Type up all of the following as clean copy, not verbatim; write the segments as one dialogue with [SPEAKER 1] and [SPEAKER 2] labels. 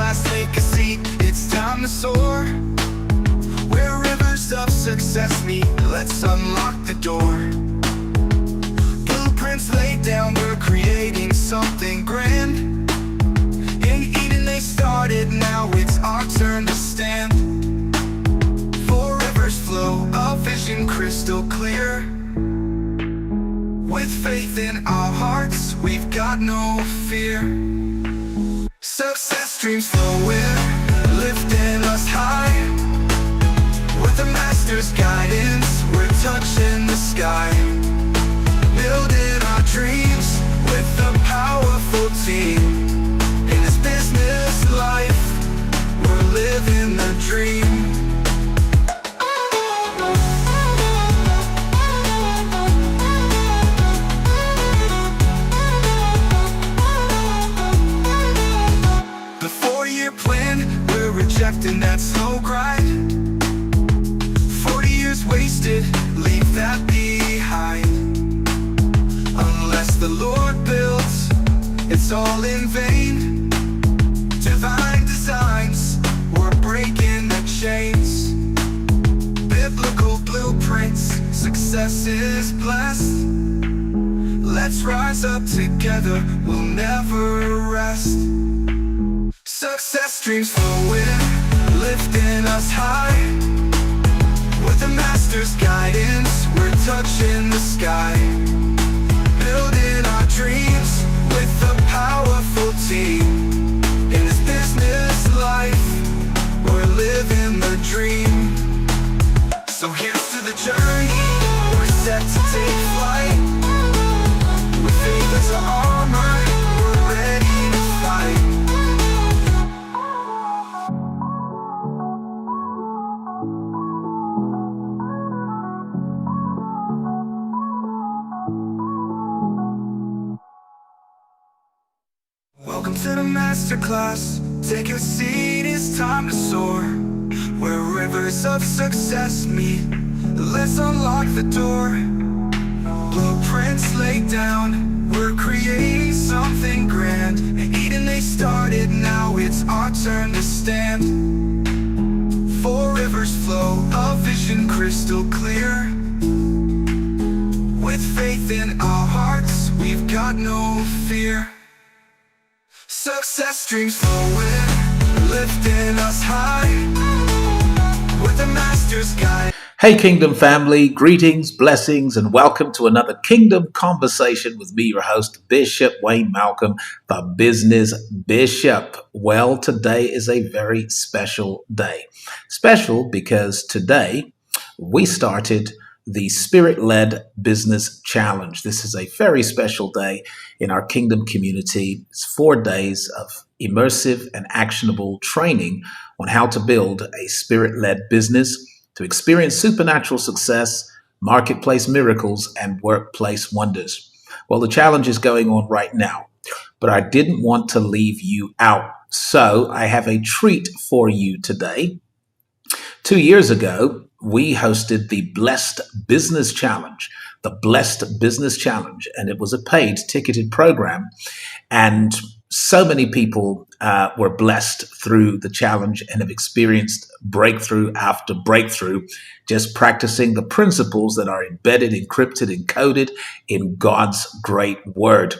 [SPEAKER 1] masterclass, take a seat. It's time to soar. Where rivers of success meet, let's unlock the door. Blueprints laid down, we're creating something grand. In Eden they started, now it's our turn to stand. Four rivers flow, a vision crystal clear. With faith in our hearts, we've got no fear. Success streams flowing, lifting us high. With the master's guidance, we're touching the sky. Building our dreams with a powerful team. In this business life, we're living the dream. The 4-year plan, we're rejecting that slow grind. 40 years wasted, leave that behind. Unless the Lord builds, it's all in vain. Divine designs, we're breaking the chains. Biblical blueprints, success is blessed. Let's rise up together, we'll never rest. Success streams flowing, lifting us high. With the master's guidance, we're touching the sky. Building our dreams with a powerful team. In this business life, we're living the dream. So here's to the journey, we're set to take flight. With faith as our armor, we're ready to fight. Welcome to the masterclass, take a seat, it's time to soar. Where rivers of success meet, let's unlock the door. Blueprints laid down, we're creating something grand. In Eden they started, now it's our turn to stand. 4 rivers flow, a vision crystal clear. With faith in our hearts, we've got no fear. Success streams flowing, lifting us high. With the master's guide.
[SPEAKER 2] Hey Kingdom family, greetings, blessings, and welcome to another Kingdom Conversation with me, your host, Bishop Wayne Malcolm, the Business Bishop. Well, today is a very special day. Special because today we started the Spirit-Led Business Challenge. This is a very special day in our Kingdom community. It's 4 days of immersive and actionable training on how to build a Spirit-led business to experience supernatural success, marketplace miracles, and workplace wonders. Well, the challenge is going on right now, but I didn't want to leave you out. So I have a treat for you today. 2 years ago, we hosted the Blessed Business Challenge, and it was a paid ticketed program. And so many people were blessed through the challenge and have experienced breakthrough after breakthrough, just practicing the principles that are embedded, encrypted, encoded in God's great word.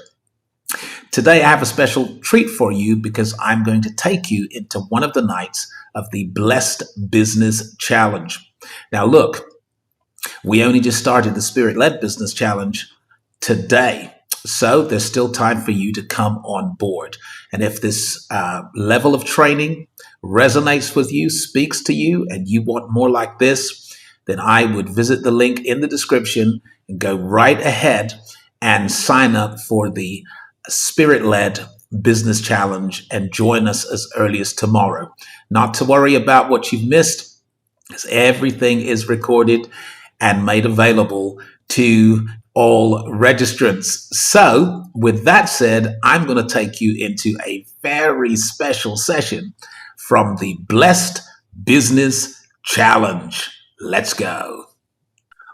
[SPEAKER 2] Today, I have a special treat for you because I'm going to take you into one of the nights of the Blessed Business Challenge. Now, look, we only just started the Spirit-Led Business Challenge today. So there's still time for you to come on board. And if this level of training resonates with you, speaks to you, and you want more like this, then I would visit the link in the description and go right ahead and sign up for the Spirit-Led Business Challenge and join us as early as tomorrow. Not to worry about what you've missed, because everything is recorded and made available to all registrants. So with that said, I'm going to take you into a very special session from the Blessed Business Challenge. Let's go.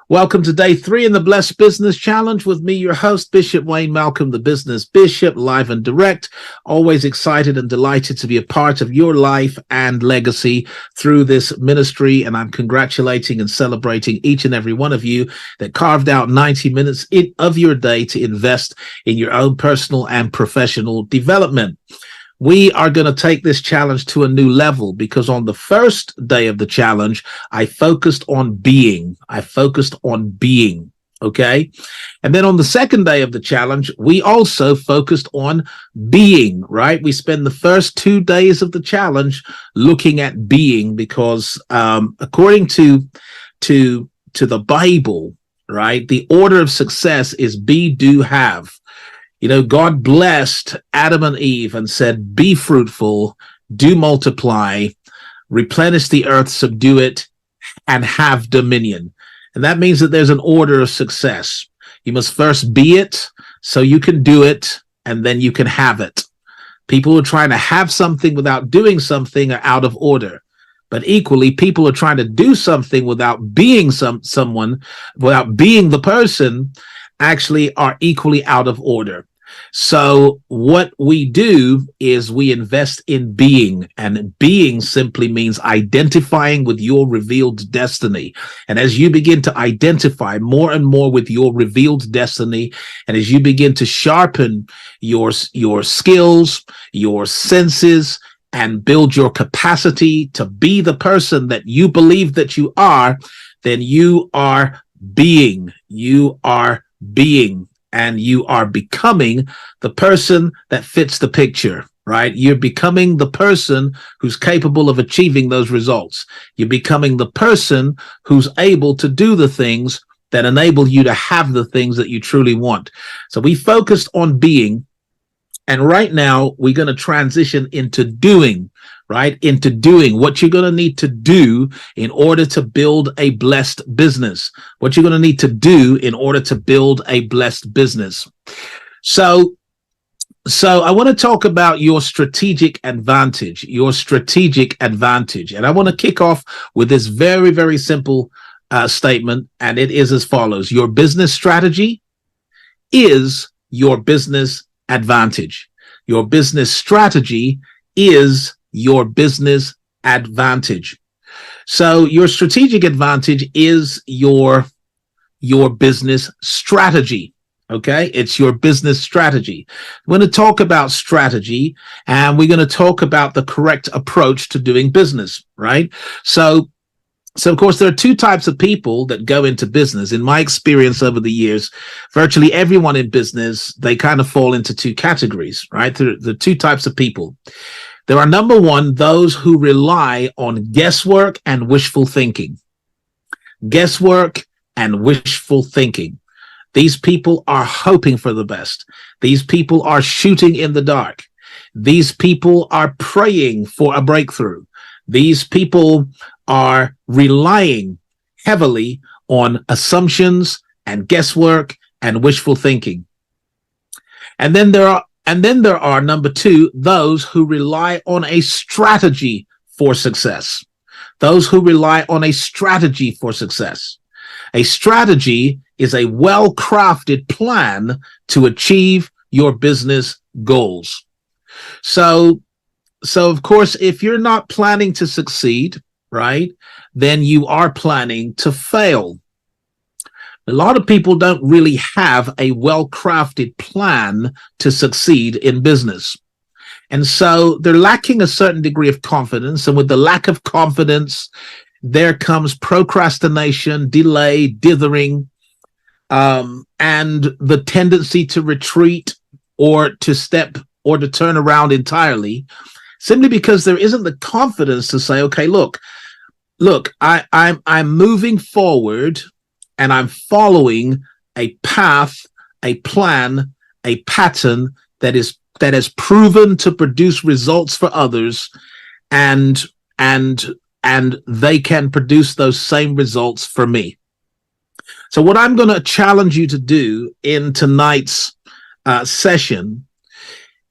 [SPEAKER 2] Welcome to day 3 in the Blessed Business Challenge with me, your host, Bishop Wayne Malcolm, the Business Bishop, live and direct. Always excited and delighted to be a part of your life and legacy through this ministry. And I'm congratulating and celebrating each and every one of you that carved out 90 minutes of your day to invest in your own personal and professional development. We are going to take this challenge to a new level because on the first day of the challenge, I focused on being. Okay. And then on the second day of the challenge, we also focused on being, right? We spend the first 2 days of the challenge looking at being because according to the Bible, right, the order of success is be, do, have. You know, God blessed Adam and Eve and said, be fruitful, do multiply, replenish the earth, subdue it, and have dominion. And that means that there's an order of success. You must first be it so you can do it, and then you can have it. People who are trying to have something without doing something are out of order. But equally, people who are trying to do something without being someone, without being the person, actually are equally out of order. So what we do is we invest in being, and being simply means identifying with your revealed destiny. And as you begin to identify more and more with your revealed destiny, and as you begin to sharpen your skills, your senses, and build your capacity to be the person that you believe that you are, then you are being, and you are becoming the person that fits the picture, right? You're becoming the person who's capable of achieving those results. You're becoming the person who's able to do the things that enable you to have the things that you truly want. So we focused on being, and right now we're going to transition into doing, right? Into doing what you're going to need to do in order to build a blessed business. What you're going to need to do in order to build a blessed business. So I want to talk about your strategic advantage, And I want to kick off with this very, very simple statement. And it is as follows. Your business strategy is your business advantage. Your business strategy is your business advantage. So your strategic advantage is your business strategy. Okay, it's your business strategy. We're going to talk about strategy, and we're going to talk about the correct approach to doing business, right? So of course, there are 2 types of people that go into business. In my experience over the years, virtually everyone in business, they kind of fall into 2 categories, right? The 2 types of people. There are, number 1, those who rely on guesswork and wishful thinking. Guesswork and wishful thinking. These people are hoping for the best. These people are shooting in the dark. These people are praying for a breakthrough. These people are relying heavily on assumptions and guesswork and wishful thinking. And then there are, number 2, those who rely on a strategy for success. Those who rely on a strategy for success. A strategy is a well-crafted plan to achieve your business goals. So of course, if you're not planning to succeed, right, then you are planning to fail. A lot of people don't really have a well-crafted plan to succeed in business. And so they're lacking a certain degree of confidence. And with the lack of confidence, there comes procrastination, delay, dithering, and the tendency to retreat or to turn around entirely, simply because there isn't the confidence to say, okay, look, I'm moving forward and I'm following a path, a plan, a pattern that has proven to produce results for others, and they can produce those same results for me. So what I'm going to challenge you to do in tonight's session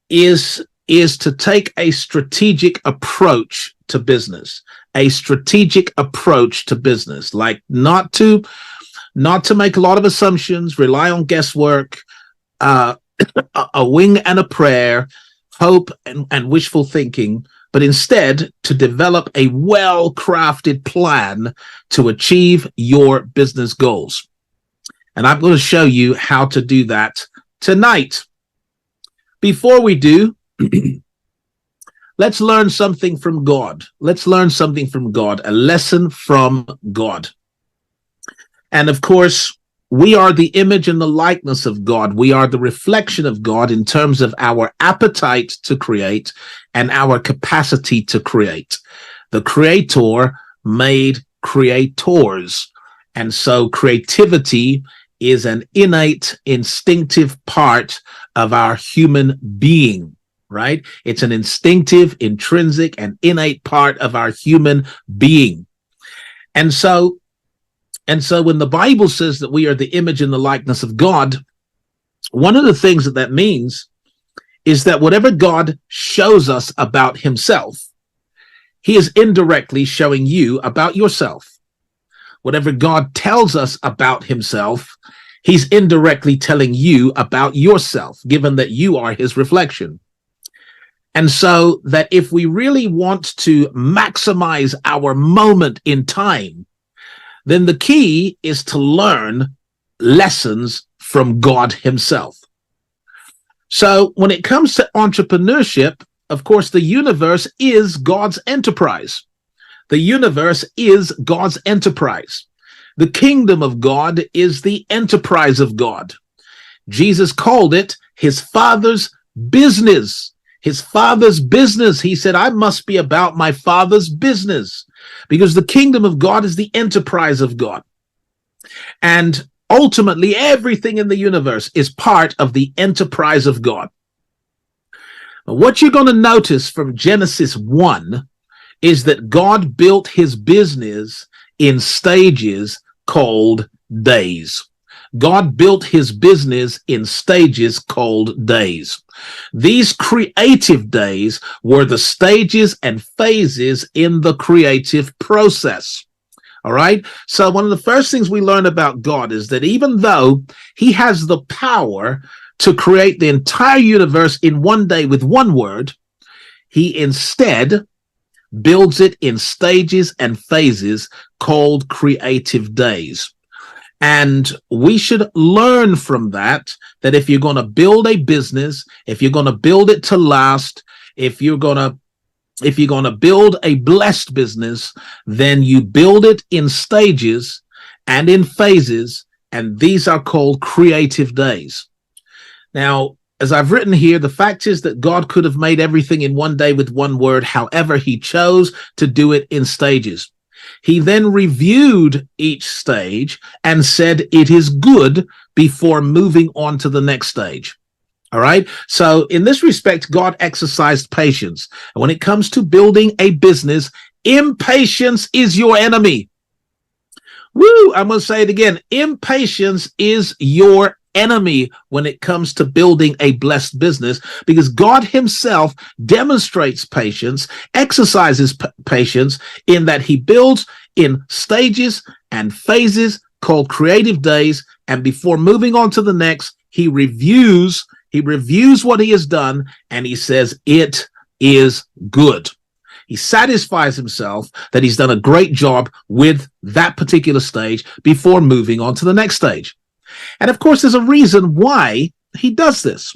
[SPEAKER 2] is to take a strategic approach to business. A strategic approach to business, like not to not to make a lot of assumptions, rely on guesswork, uh, a wing and a prayer, hope and wishful thinking, but instead to develop a well-crafted plan to achieve your business goals. And I'm going to show you how to do that tonight. Before we do, let's learn something from God. Let's learn something from God, a lesson from God. And of course, we are the image and the likeness of God. We are the reflection of God in terms of our appetite to create and our capacity to create. The Creator made creators. And so creativity is an innate, instinctive part of our human being, right? It's an instinctive, intrinsic, and innate part of our human being. And so when the Bible says that we are the image and the likeness of God, one of the things that means is that whatever God shows us about himself, he is indirectly showing you about yourself. Whatever God tells us about himself, he's indirectly telling you about yourself, given that you are his reflection. And so that if we really want to maximize our moment in time, then the key is to learn lessons from God himself. So when it comes to entrepreneurship, of course, the universe is God's enterprise. The universe is God's enterprise. The kingdom of God is the enterprise of God. Jesus called it his Father's business. His Father's business. He said, I must be about my Father's business, because the kingdom of God is the enterprise of God. And ultimately, everything in the universe is part of the enterprise of God. What you're going to notice from Genesis 1 is that God built his business in stages called days. God built his business in stages called days. These creative days were the stages and phases in the creative process. All right. So one of the first things we learn about God is that even though he has the power to create the entire universe in one day with one word, he instead builds it in stages and phases called creative days. And we should learn from that if you're going to build a business, if you're going to build it to last, if you're going to build a blessed business, then you build it in stages and in phases, and these are called creative days. Now, as I've written here, the fact is that God could have made everything in one day with one word. However, he chose to do it in stages. He then reviewed each stage and said it is good before moving on to the next stage. All right. So in this respect, God exercised patience. And when it comes to building a business, impatience is your enemy. Woo! I'm going to say it again. Impatience is your enemy when it comes to building a blessed business, because God himself demonstrates patience, exercises patience in that he builds in stages and phases called creative days. And before moving on to the next, he reviews what he has done, and he says, it is good. He satisfies himself that he's done a great job with that particular stage before moving on to the next stage. And of course, there's a reason why he does this.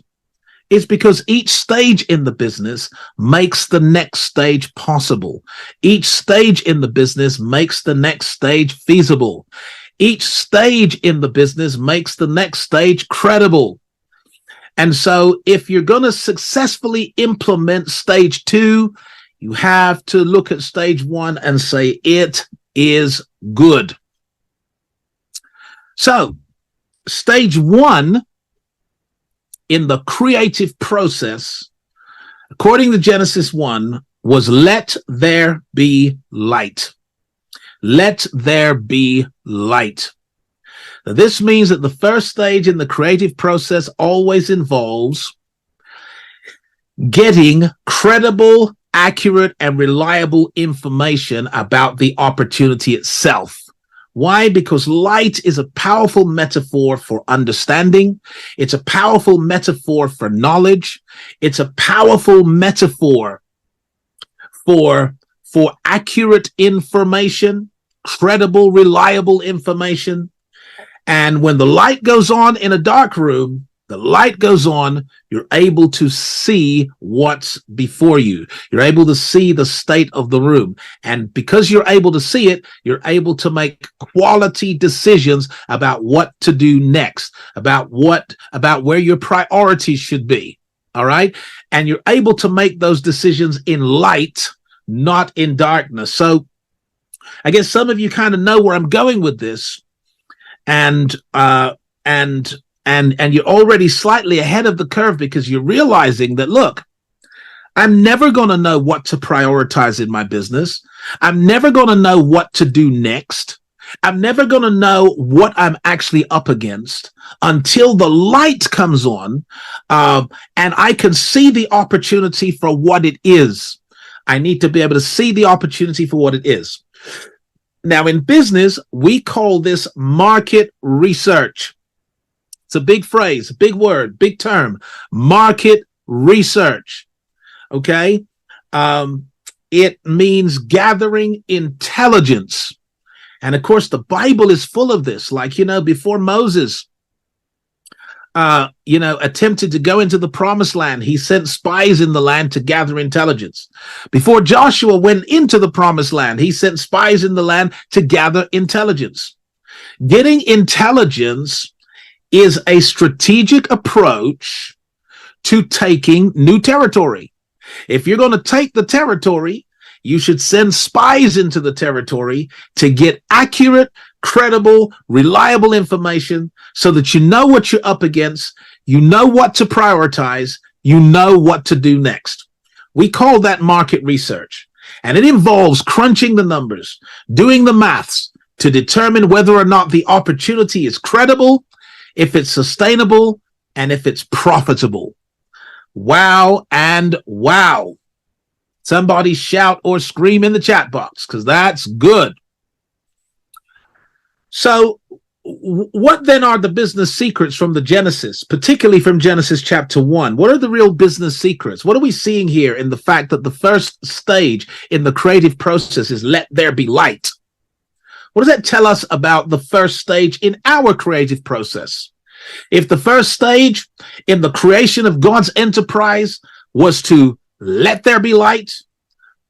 [SPEAKER 2] It's because each stage in the business makes the next stage possible. Each stage in the business makes the next stage feasible. Each stage in the business makes the next stage credible. And so if you're going to successfully implement stage 2, you have to look at stage 1 and say, it is good. So stage 1 in the creative process, according to Genesis 1, was let there be light. Let there be light. Now, this means that the first stage in the creative process always involves getting credible, accurate, and reliable information about the opportunity itself. Why? Because light is a powerful metaphor for understanding. It's a powerful metaphor for knowledge. It's a powerful metaphor for accurate information, credible, reliable information. And when the light goes on in a dark room, the light goes on, you're able to see what's before you. You're able to see the state of the room. And because you're able to see it, you're able to make quality decisions about what to do next, about where your priorities should be. All right. And you're able to make those decisions in light, not in darkness. So I guess some of you kind of know where I'm going with this. And you're already slightly ahead of the curve because you're realizing that, look, I'm never going to know what to prioritize in my business. I'm never going to know what to do next. I'm never going to know what I'm actually up against until the light comes on, and I can see the opportunity for what it is. I need to be able to see the opportunity for what it is. Now, in business, we call this market research. It's a big phrase, a big word, big term, market research. Okay. It means gathering intelligence. And of course, the Bible is full of this. Like, before Moses, attempted to go into the promised land, he sent spies in the land to gather intelligence. Before Joshua went into the promised land, he sent spies in the land to gather intelligence. Getting intelligence is a strategic approach to taking new territory. If you're going to take the territory, you should send spies into the territory to get accurate, credible, reliable information so that you know what you're up against, you know what to prioritize, you know what to do next. We call that market research, and it involves crunching the numbers, doing the maths to determine whether or not the opportunity is credible, if it's sustainable, and if it's profitable. Wow and wow. Somebody shout or scream in the chat box, because that's good. So what then are the business secrets from the Genesis, particularly from Genesis chapter 1? What are the real business secrets? What are we seeing here in the fact that the first stage in the creative process is let there be light? What does that tell us about the first stage in our creative process? If the first stage in the creation of God's enterprise was to let there be light,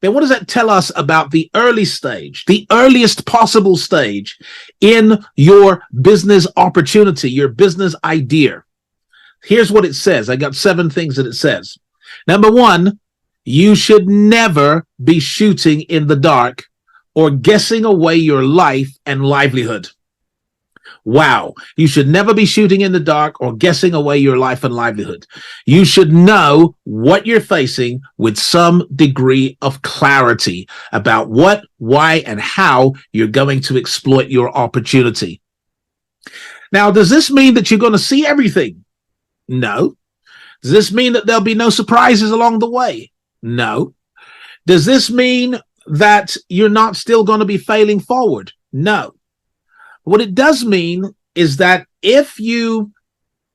[SPEAKER 2] then what does that tell us about the early stage, the earliest possible stage in your business opportunity, your business idea? Here's what it says. I got 7 things that it says. Number 1, you should never be shooting in the dark or guessing away your life and livelihood. Wow. You should never be shooting in the dark or guessing away your life and livelihood. You should know what you're facing with some degree of clarity about what, why, and how you're going to exploit your opportunity. Now, does this mean that you're going to see everything? No. Does this mean that there'll be no surprises along the way? No. Does this mean that you're not still going to be failing forward? No. What it does mean is that if you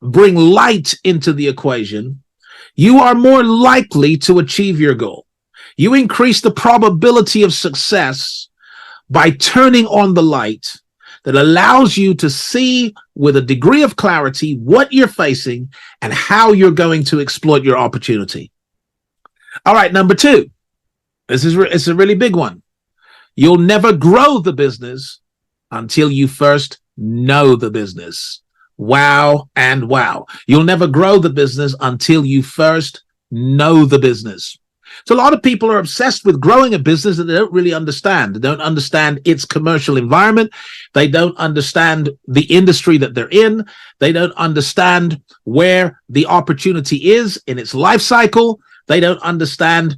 [SPEAKER 2] bring light into the equation, you are more likely to achieve your goal. You increase the probability of success by turning on the light that allows you to see with a degree of clarity what you're facing and how you're going to exploit your opportunity. All right, number 2. It's a really big one. You'll never grow the business until you first know the business. Wow and wow. You'll never grow the business until you first know the business. So a lot of people are obsessed with growing a business that they don't really understand. They don't understand its commercial environment. They don't understand the industry that they're in. They don't understand where the opportunity is in its life cycle. They don't understand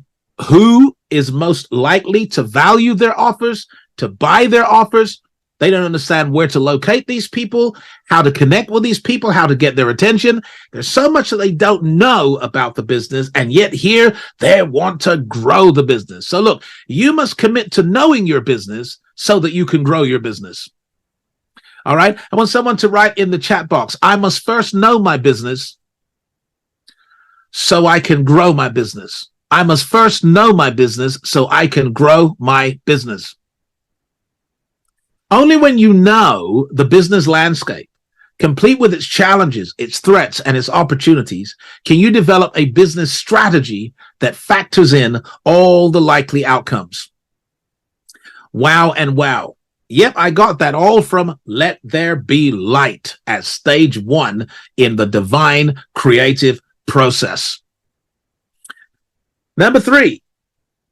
[SPEAKER 2] who is most likely to value their offers, to buy their offers. They don't understand where to locate these people, how to connect with these people, how to get their attention. There's so much that they don't know about the business, and yet here they want to grow the business. So look, you must commit to knowing your business so that you can grow your business. All right. I want someone to write in the chat box, I must first know my business so I can grow my business. I must first know my business so I can grow my business. Only when you know the business landscape, complete with its challenges, its threats, and its opportunities, can you develop a business strategy that factors in all the likely outcomes. Wow and wow. Yep, I got that all from Let There Be Light as stage 1 in the divine creative process. Number 3,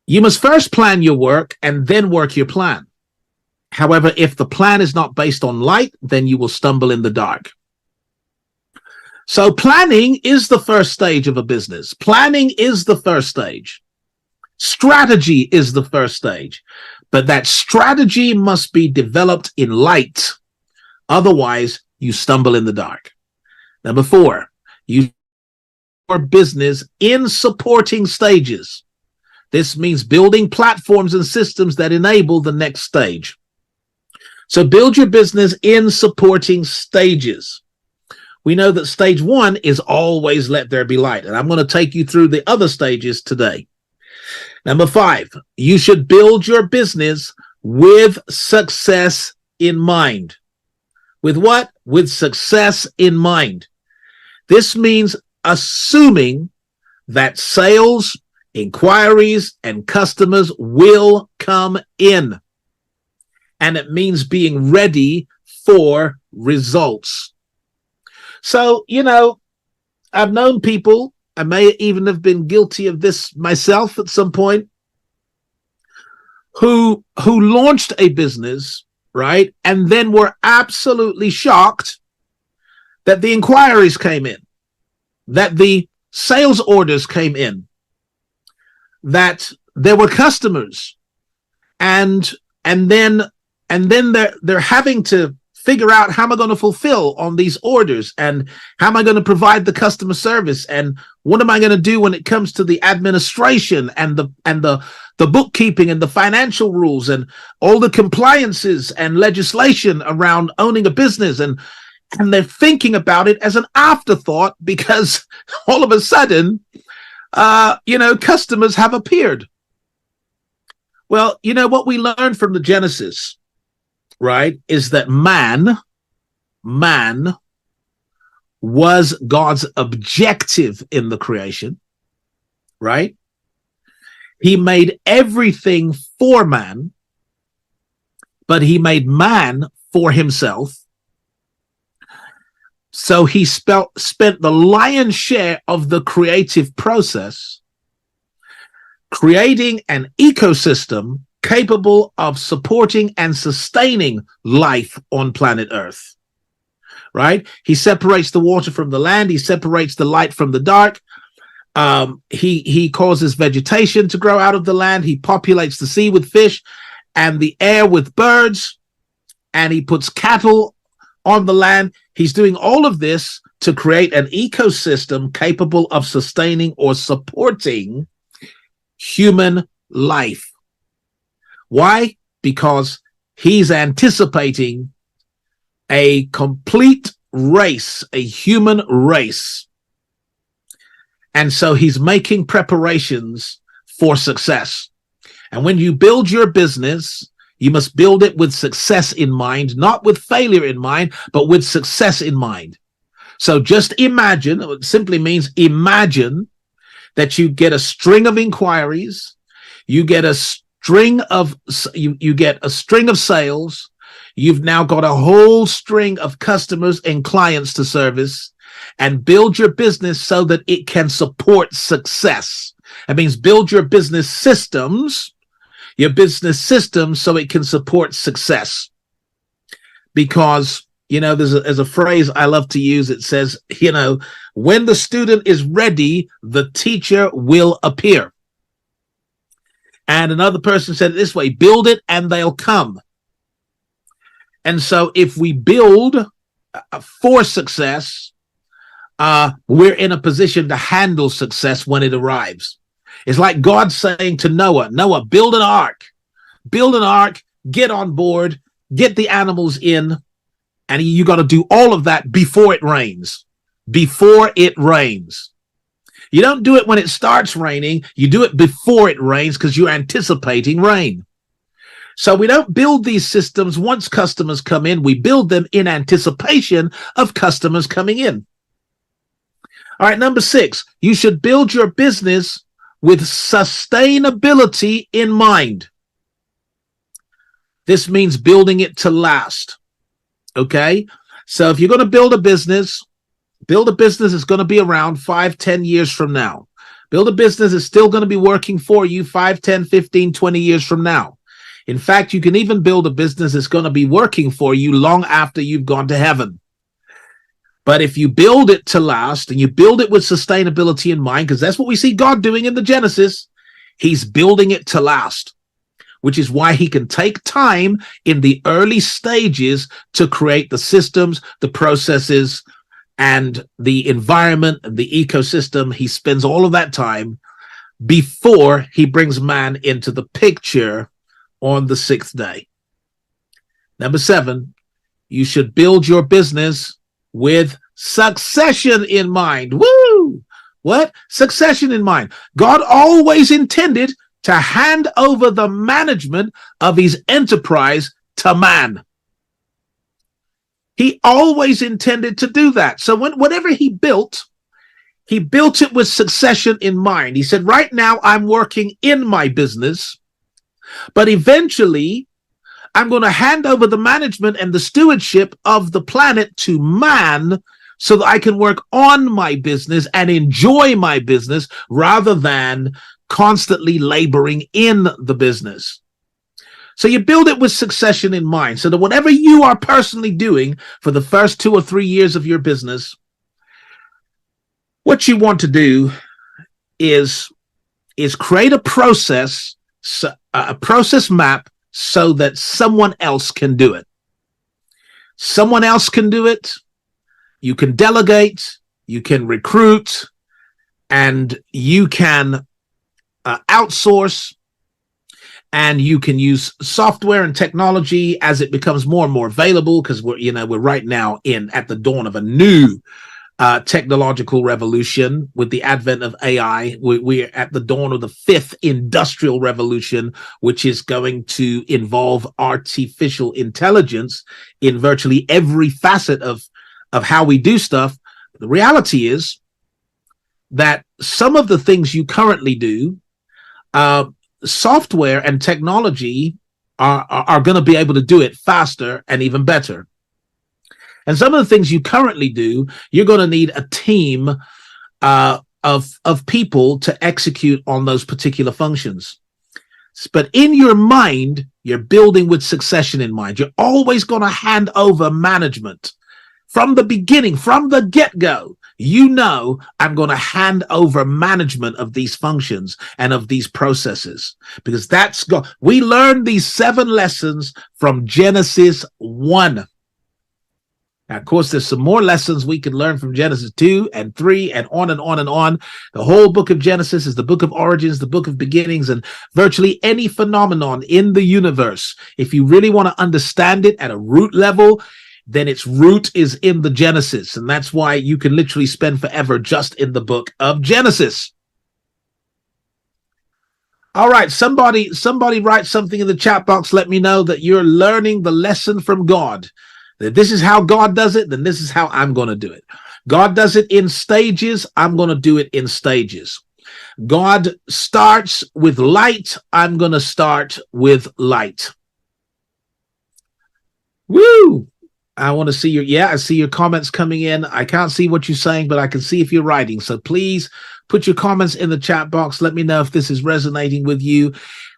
[SPEAKER 2] you must first plan your work and then work your plan. However, if the plan is not based on light, then you will stumble in the dark. So planning is the first stage of a business. Planning is the first stage. Strategy is the first stage. But that strategy must be developed in light. Otherwise, you stumble in the dark. Number 4, you your business in supporting stages. This means building platforms and systems that enable the next stage. So build your business in supporting stages. We know that stage 1 is always let there be light. And I'm going to take you through the other stages today. Number 5, you should build your business with success in mind. With what? With success in mind. This means assuming that sales, inquiries, and customers will come in. And it means being ready for results. So, I've known people, I may even have been guilty of this myself at some point, who launched a business, right? And then were absolutely shocked that the inquiries came in, that the sales orders came in, that there were customers, and then they're having to figure out, how am I going to fulfill on these orders, and how am I going to provide the customer service, and what am I going to do when it comes to the administration and the bookkeeping and the financial rules and all the compliances and legislation around owning a business, and they're thinking about it as an afterthought because all of a sudden, customers have appeared. Well, what we learned from the Genesis, right, is that man was God's objective in the creation, right? He made everything for man, but he made man for himself. So he spent the lion's share of the creative process creating an ecosystem capable of supporting and sustaining life on planet Earth, right? He separates the water from the land. He separates the light from the dark. He causes vegetation to grow out of the land. He populates the sea with fish and the air with birds, and he puts cattle on the land. He's doing all of this to create an ecosystem capable of sustaining or supporting human life. Why? Because he's anticipating a complete race, a human race. And so he's making preparations for success. And when you build your business, you must build it with success in mind, not with failure in mind, but with success in mind. So just imagine, it simply means imagine that you get a string of inquiries, you get a string of sales, you've now got a whole string of customers and clients to service, and build your business so that it can support success. That means build your business systems so it can support success. Because, there's a phrase I love to use. It says, when the student is ready, the teacher will appear. And another person said it this way, build it and they'll come. And so if we build for success, we're in a position to handle success when it arrives. It's like God saying to Noah, build an ark, get on board, get the animals in,
[SPEAKER 3] And you got to do all of that before it rains. Before it rains. You don't do it when it starts raining. You do it before it rains because you're anticipating rain. So we don't build these systems once customers come in. We build them in anticipation of customers coming in. All right, number 6, you should build your business with sustainability in mind. This means building it to last. Okay? So if you're going to build a business that's going to be around 5-10 years from now. Build a business that's still going to be working for you 5, 10, 15, 20 years from now. In fact, you can even build a business that's going to be working for you long after you've gone to heaven. But if you build it to last and you build it with sustainability in mind, because that's what we see God doing in the Genesis, he's building it to last, which is why he can take time in the early stages to create the systems, the processes, and the environment and the ecosystem. He spends all of that time before he brings man into the picture on the 6th day. Number 7, you should build your business with succession in mind. Woo! What? Succession in mind. God always intended to hand over the management of his enterprise to man. He always intended to do that. So whatever he built it with succession in mind. He said, right now I'm working in my business, but eventually I'm going to hand over the management and the stewardship of the planet to man so that I can work on my business and enjoy my business rather than constantly laboring in the business. So you build it with succession in mind so that whatever you are personally doing for the first 2 or 3 years of your business, what you want to do is create a process map so that someone else can do it. Someone else can do it. You can delegate, you can recruit, and you can outsource, and you can use software and technology as it becomes more and more available, because we're right now at the dawn of a new technological revolution with the advent of AI. We're at the dawn of the 5th industrial revolution, which is going to involve artificial intelligence in virtually every facet of how we do stuff. The reality is that some of the things you currently do, software and technology are going to be able to do it faster and even better. And some of the things you currently do, you're going to need a team of people to execute on those particular functions. But in your mind, you're building with succession in mind. You're always going to hand over management from the beginning, from the get-go. I'm going to hand over management of these functions and of these processes, because we learned these 7 lessons from Genesis 1. Now, of course, there's some more lessons we can learn from Genesis 2 and 3 and on and on and on. The whole book of Genesis is the book of origins, the book of beginnings, and virtually any phenomenon in the universe, if you really want to understand it at a root level, then its root is in the Genesis. And that's why you can literally spend forever just in the book of Genesis. All right, somebody write something in the chat box. Let me know that you're learning the lesson from God. That this is how God does it, then this is how I'm going to do it. God does it in stages. I'm going to do it in stages. God starts with light. I'm going to start with light. Woo! I want to see I see your comments coming in. I can't see what you're saying, but I can see if you're writing. So please put your comments in the chat box. Let me know if this is resonating with you,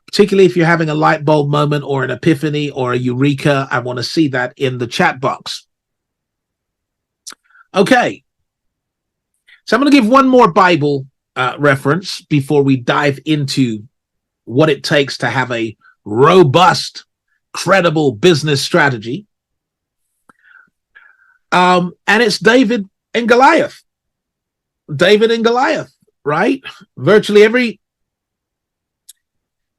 [SPEAKER 3] particularly if you're having a light bulb moment or an epiphany or a eureka. I want to see that in the chat box. Okay. So I'm going to give one more Bible reference before we dive into what it takes to have a robust, credible business strategy. And it's David and Goliath. David and Goliath, right? Virtually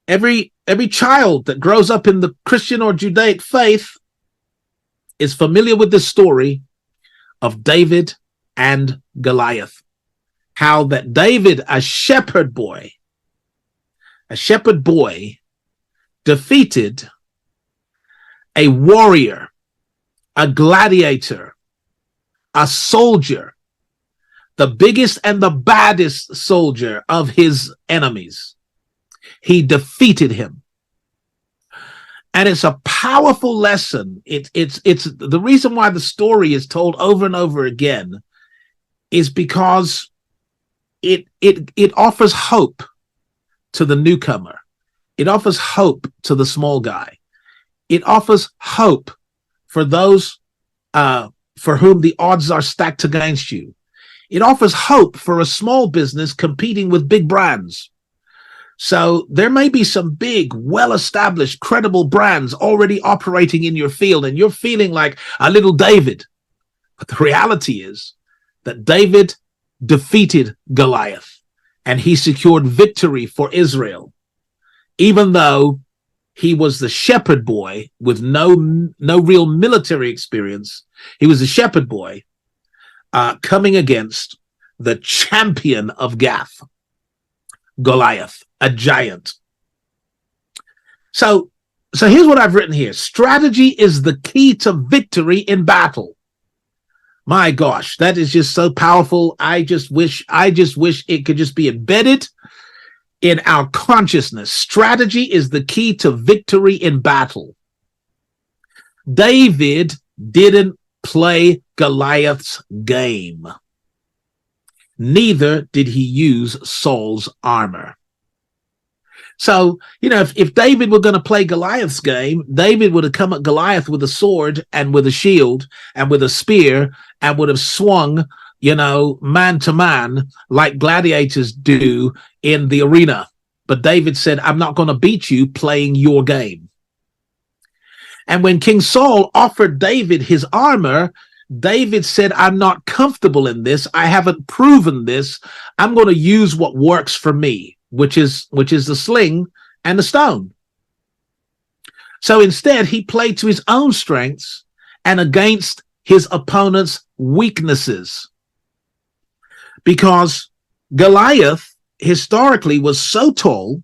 [SPEAKER 3] every child that grows up in the Christian or Judaic faith is familiar with the story of David and Goliath. How that David, a shepherd boy, defeated a warrior, a gladiator, a soldier, the biggest and the baddest soldier of his enemies. He defeated him. And it's a powerful lesson. It's the reason why the story is told over and over again is because it offers hope to the newcomer. It offers hope to the small guy. It offers hope for those for whom the odds are stacked against you. It offers hope for a small business competing with big brands. So there may be some big, well-established, credible brands already operating in your field, and you're feeling like a little David. But the reality is that David defeated Goliath, and he secured victory for Israel, even though he was the shepherd boy with no real military experience. He was a shepherd boy coming against the champion of Gath, Goliath, a giant. So here's what I've written here. Strategy is the key to victory in battle. My gosh, that is just so powerful. I just wish it could just be embedded in our consciousness. Strategy is the key to victory in battle. David didn't play Goliath's game. Neither did he use Saul's armor. So, if David were going to play Goliath's game, David would have come at Goliath with a sword and with a shield and with a spear and would have swung, man to man like gladiators do in the arena. But David said, I'm not going to beat you playing your game. And when King Saul offered David his armor, David said, I'm not comfortable in this. I haven't proven this. I'm going to use what works for me, which is the sling and the stone. So instead, he played to his own strengths and against his opponent's weaknesses. Because Goliath historically was so tall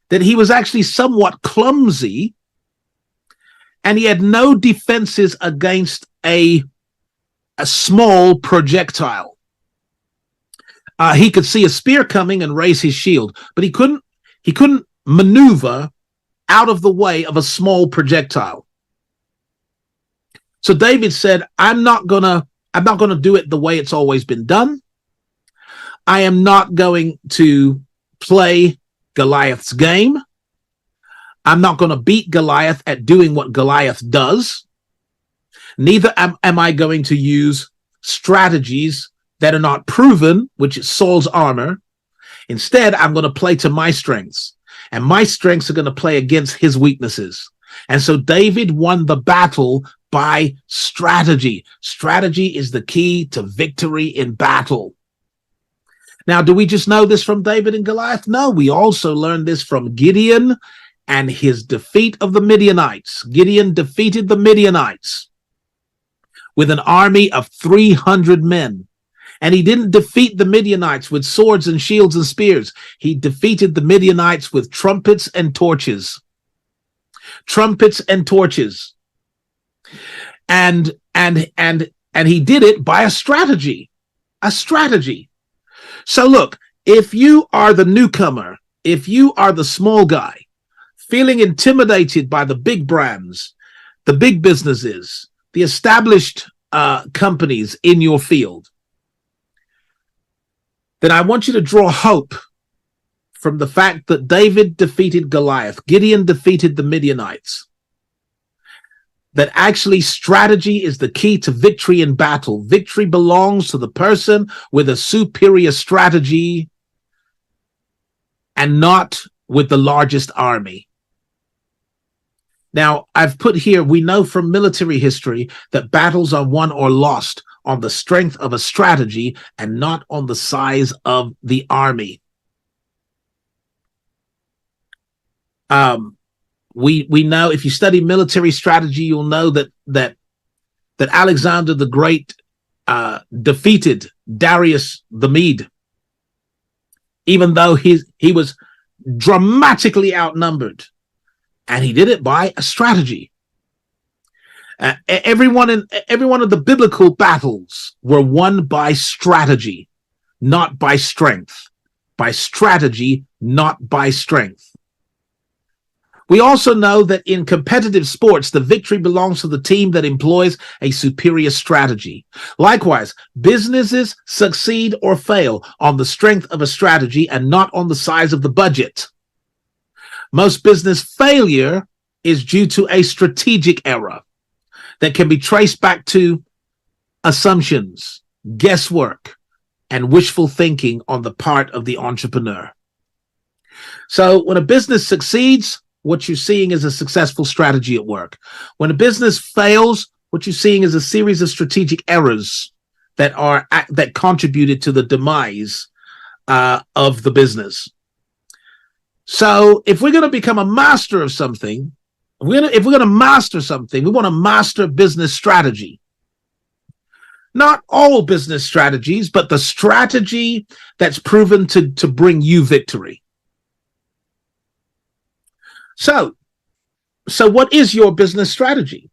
[SPEAKER 3] that he was actually somewhat clumsy, and he had no defenses against a small projectile. He could see a spear coming and raise his shield, but he couldn't maneuver out of the way of a small projectile. So David said, I'm not gonna do it the way it's always been done. I am not going to play Goliath's game. I'm not going to beat Goliath at doing what Goliath does. Neither am I going to use strategies that are not proven, which is Saul's armor. Instead, I'm going to play to my strengths, and my strengths are going to play against his weaknesses. And so David won the battle by strategy. Strategy is the key to victory in battle. Now, do we just know this from David and Goliath? No, we also learned this from Gideon and his defeat of the Midianites. Gideon defeated the Midianites with an army of 300 men. And he didn't defeat the Midianites with swords and shields and spears. He defeated the Midianites with trumpets and torches. Trumpets and torches. And he did it by a strategy. A strategy. So look, if you are the newcomer, if you are the small guy, feeling intimidated by the big brands, the big businesses, the established companies in your field, then I want you to draw hope from the fact that David defeated Goliath, Gideon defeated the Midianites, that actually strategy is the key to victory in battle. Victory belongs to the person with a superior strategy and not with the largest army. Now, I've put here, we know from military history that battles are won or lost on the strength of a strategy and not on the size of the army. We know, if you study military strategy, you'll know that that Alexander the Great defeated Darius the Mede, even though he was dramatically outnumbered, and he did it by a strategy. Every one of the biblical battles were won by strategy, not by strength. By strategy, not by strength. We also know that in competitive sports, the victory belongs to the team that employs a superior strategy. Likewise, businesses succeed or fail on the strength of a strategy and not on the size of the budget. Most business failure is due to a strategic error that can be traced back to assumptions, guesswork, and wishful thinking on the part of the entrepreneur. So when a business succeeds, what you're seeing is a successful strategy at work. When a business fails, what you're seeing is a series of strategic errors that contributed to the demise of the business. So if we're going to become a master of something, if we're going to master something, we want to master business strategy. Not all business strategies, but the strategy that's proven to bring you victory. So what is your business strategy?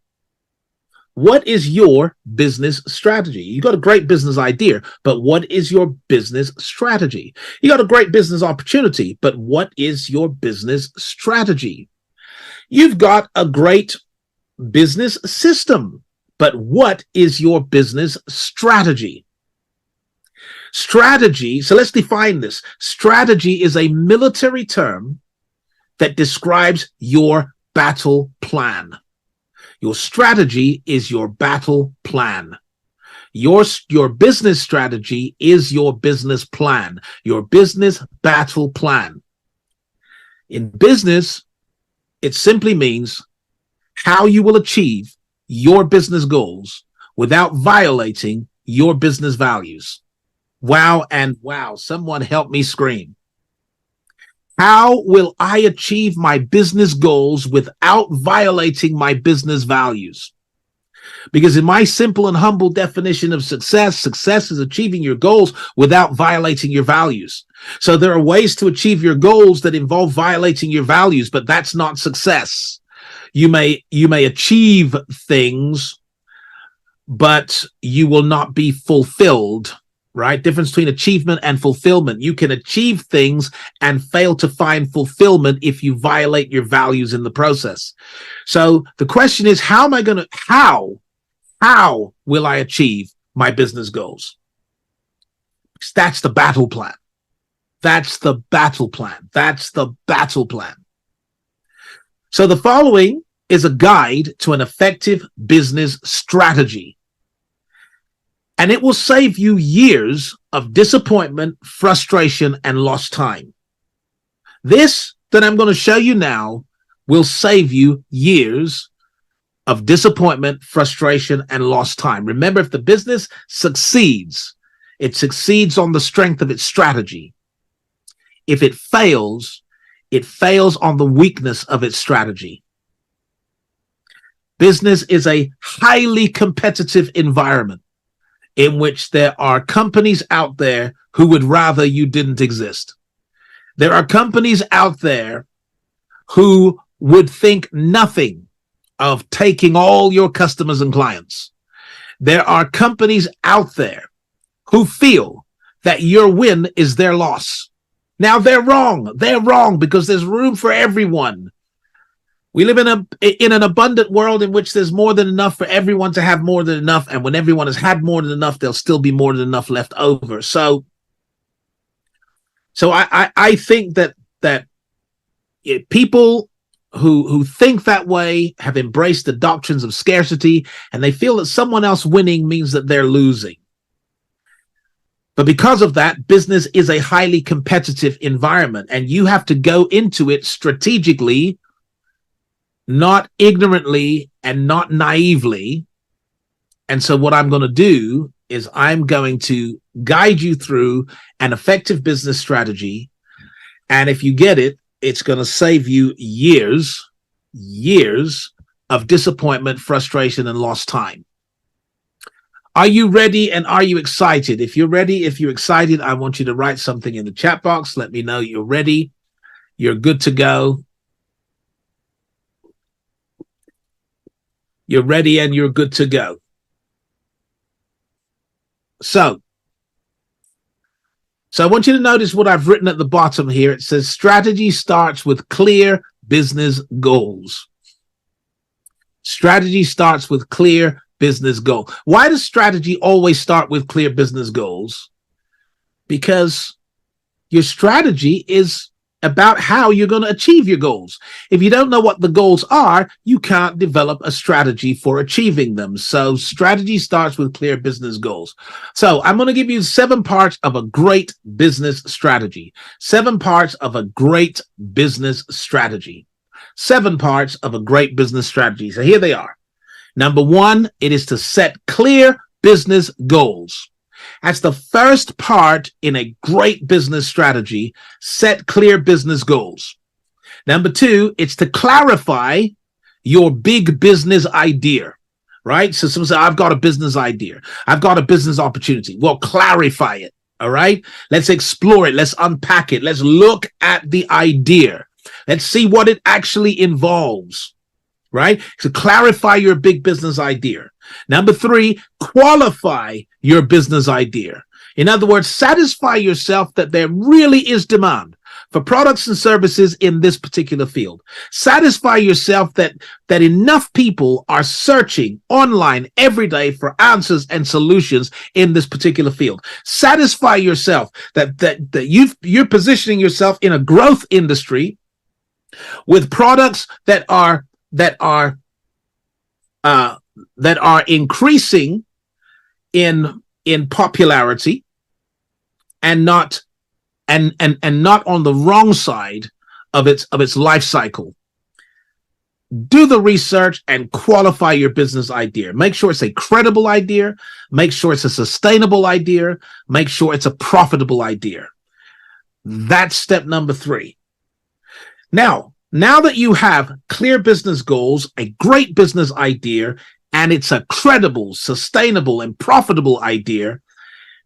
[SPEAKER 3] What is your business strategy? You got a great business idea, but what is your business strategy? You got a great business opportunity, but what is your business strategy? You've got a great business system, but what is your business strategy? Strategy, so let's define this. Strategy is a military term that describes your battle plan. Your strategy is your battle plan. Your business strategy is your business plan, your business battle plan. In business, it simply means how you will achieve your business goals without violating your business values. Wow and wow, someone help me scream. How will I achieve my business goals without violating my business values? Because in my simple and humble definition of success, success is achieving your goals without violating your values. So there are ways to achieve your goals that involve violating your values, but that's not success. You may achieve things, but you will not be fulfilled. Right? Difference between achievement and fulfillment. You can achieve things and fail to find fulfillment if you violate your values in the process. So the question is, how will I achieve my business goals? Because that's the battle plan. That's the battle plan. That's the battle plan. So the following is a guide to an effective business strategy. And it will save you years of disappointment, frustration, and lost time. This that I'm going to show you now will save you years of disappointment, frustration, and lost time. Remember, if the business succeeds, it succeeds on the strength of its strategy. If it fails on the weakness of its strategy. Business is a highly competitive environment in which there are companies out there who would rather you didn't exist. There are companies out there who would think nothing of taking all your customers and clients. There are companies out there who feel that your win is their loss. Now they're wrong. They're wrong because there's room for everyone. We live in an abundant world in which there's more than enough for everyone to have more than enough. And when everyone has had more than enough, there'll still be more than enough left over. So I think that people who think that way have embraced the doctrines of scarcity, and they feel that someone else winning means that they're losing. But because of that, business is a highly competitive environment, and you have to go into it strategically, not ignorantly and not naively. And so what I'm going to do is I'm going to guide you through an effective business strategy. And if you get it, it's going to save you years of disappointment, frustration, and lost time. Are you ready and are you excited? If you're ready, if you're excited, I want you to write something in the chat box. Let me know you're ready. You're good to go. You're ready and you're good to go. So I want you to notice what I've written at the bottom here. It says strategy starts with clear business goals. Strategy starts with clear business goal. Why does strategy always start with clear business goals? Because your strategy is about how you're going to achieve your goals. If you don't know what the goals are, you can't develop a strategy for achieving them. So strategy starts with clear business goals. So I'm going to give you 7 parts of a great business strategy. 7 parts of a great business strategy. 7 parts of a great business strategy. So here they are. Number 1, it is to set clear business goals. That's the first part in a great business strategy. Set clear business goals. Number 2, it's to clarify your big business idea, right? So someone say, I've got a business idea. I've got a business opportunity. Well, clarify it. All right. Let's explore it. Let's unpack it. Let's look at the idea. Let's see what it actually involves. Right? So clarify your big business idea. Number 3, qualify your business idea. In other words, satisfy yourself that there really is demand for products and services in this particular field. Satisfy yourself that enough people are searching online every day for answers and solutions in this particular field. Satisfy yourself that you're positioning yourself in a growth industry with products that are increasing in popularity and not on the wrong side of its life cycle. Do the research and qualify your business idea. Make sure it's a credible idea. Make sure it's a sustainable idea. Make sure it's a profitable idea. That's step number 3. Now that you have clear business goals, a great business idea, and it's a credible, sustainable, and profitable idea,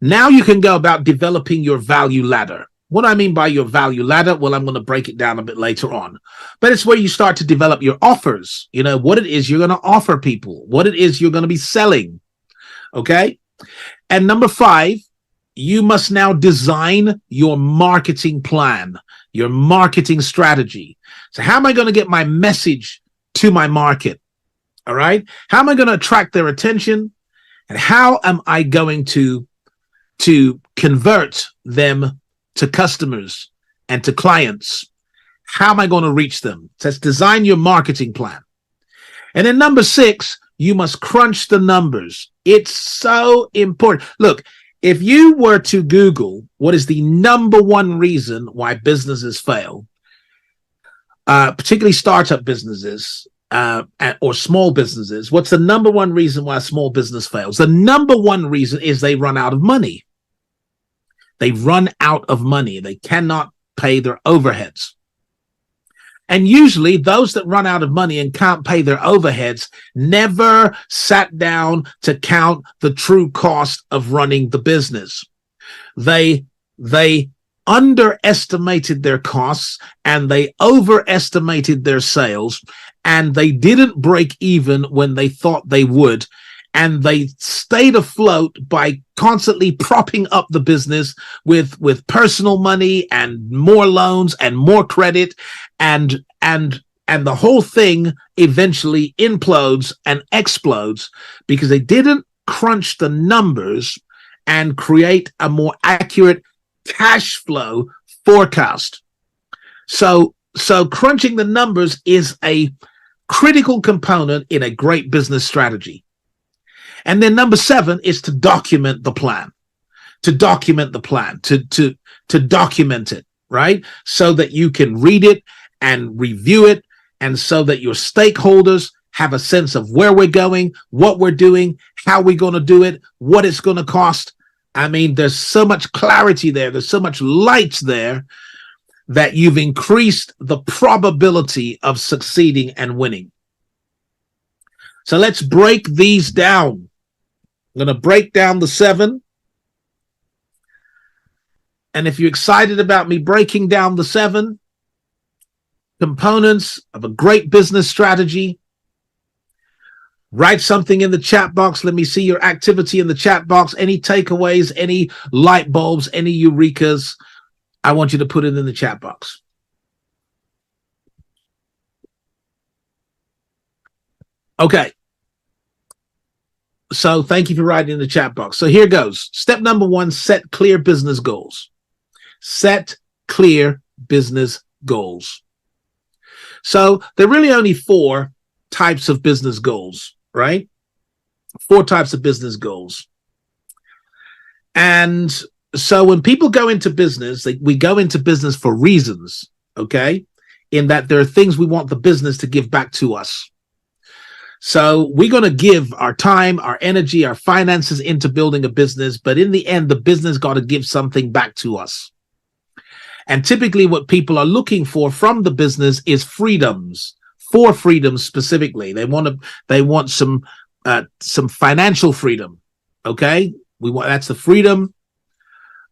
[SPEAKER 3] now you can go about developing your value ladder. What do I mean by your value ladder? Well, I'm going to break it down a bit later on. But it's where you start to develop your offers, what it is you're going to offer people, what it is you're going to be selling. Okay? And number 5, you must now design your marketing plan, your marketing strategy. So how am I going to get my message to my market? All right. How am I going to attract their attention? And how am I going to convert them to customers and to clients? How am I going to reach them? So let's design your marketing plan. And then number 6, you must crunch the numbers. It's so important. Look, if you were to Google what is the number 1 reason why businesses fail, particularly startup businesses or small businesses, what's the number 1 reason why a small business fails? The number 1 reason is they run out of money. They run out of money. They cannot pay their overheads. And usually those that run out of money and can't pay their overheads never sat down to count the true cost of running the business. They underestimated their costs and they overestimated their sales, and they didn't break even when they thought they would. And they stayed afloat by constantly propping up the business with personal money and more loans and more credit, and the whole thing eventually implodes and explodes because they didn't crunch the numbers and create a more accurate cash flow forecast. So crunching the numbers is a critical component in a great business strategy. And then number 7 is to document the plan, to document it, right? So that you can read it and review it, and so that your stakeholders have a sense of where we're going, what we're doing, how we're going to do it, what it's going to cost. I mean, there's so much clarity there. There's so much light there that you've increased the probability of succeeding and winning. So let's break these down. I'm going to break down the 7. And if you're excited about me breaking down the 7 components of a great business strategy, write something in the chat box. Let me see your activity in the chat box. Any takeaways, any light bulbs, any eurekas, I want you to put it in the chat box. Okay. So thank you for writing in the chat box. So here goes. Step number 1, set clear business goals. Set clear business goals. So there are really only 4 types of business goals, right? 4 types of business goals. And so when people go into business, we go into business for reasons, okay? In that there are things we want the business to give back to us. So we're going to give our time, our energy, our finances into building a business, but in the end, the business got to give something back to us. And typically what people are looking for from the business is freedoms, 4 freedoms specifically. They want some financial freedom. Okay. That's the freedom.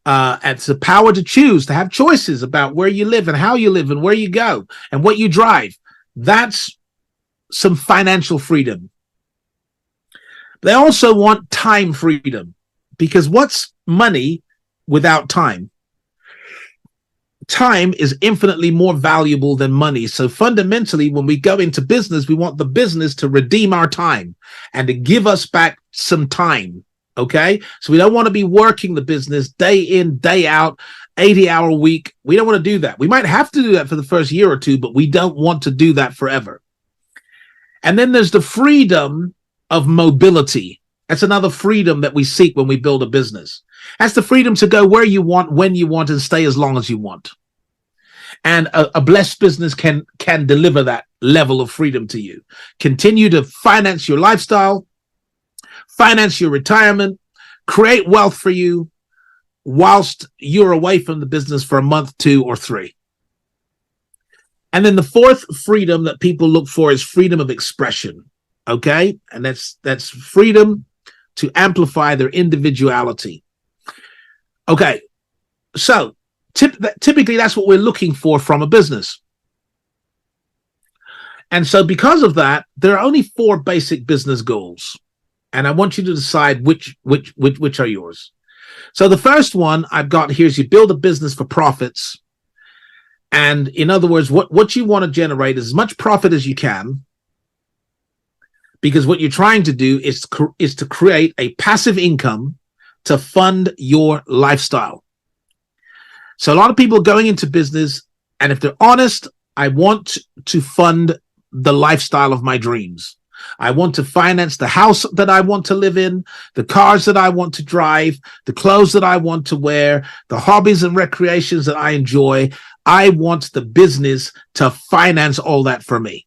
[SPEAKER 3] It's the power to choose, to have choices about where you live and how you live and where you go and what you drive. That's some financial freedom. They also want time freedom, because what's money without time? Time is infinitely more valuable than money. So fundamentally, when we go into business, we want the business to redeem our time and to give us back some time. Okay. So we don't want to be working the business day in, day out, 80-hour week. We don't want to do that. We might have to do that for the first year or 2, but we don't want to do that forever. And then there's the freedom of mobility. That's another freedom that we seek when we build a business. That's the freedom to go where you want, when you want, and stay as long as you want. And a blessed business can deliver that level of freedom to you. Continue to finance your lifestyle, finance your retirement, create wealth for you whilst you're away from the business for a month, 2, or 3. And then the 4th freedom that people look for is freedom of expression. Okay. And that's freedom to amplify their individuality. Okay. So typically that's what we're looking for from a business. And so because of that, there are only 4 basic business goals. And I want you to decide which are yours. So the first one I've got here is you build a business for profits. And in other words, what you want to generate is as much profit as you can, because what you're trying to do is to create a passive income to fund your lifestyle. So a lot of people going into business, and if they're honest, I want to fund the lifestyle of my dreams. I want to finance the house that I want to live in, the cars that I want to drive, the clothes that I want to wear, the hobbies and recreations that I enjoy. I want the business to finance all that for me.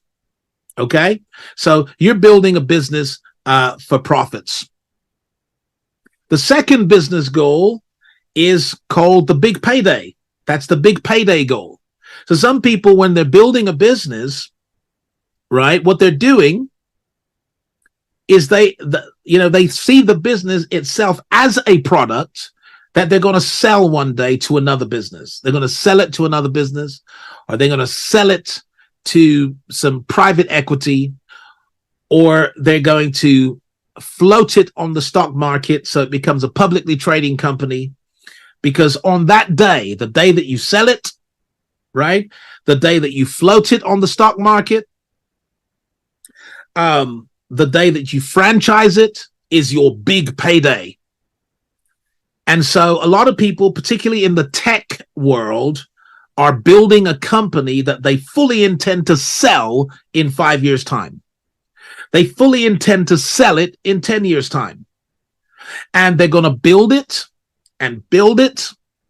[SPEAKER 3] Okay? So you're building a business for profits. The second business goal is called the big payday. That's the big payday goal. So some people, when they're building a business, right, what they're doing is they see the business itself as a product that they're going to sell one day to another business. They're going to sell it to another business, or they're going to sell it to some private equity, or they're going to float it on the stock market so it becomes a publicly trading company. Because on that day, the day that you sell it, right, the day that you float it on the stock market, the day that you franchise it is your big payday. And so a lot of people, particularly in the tech world, are building a company that they fully intend to sell in 5 years' time. They fully intend to sell it in 10 years' time. And they're going to build it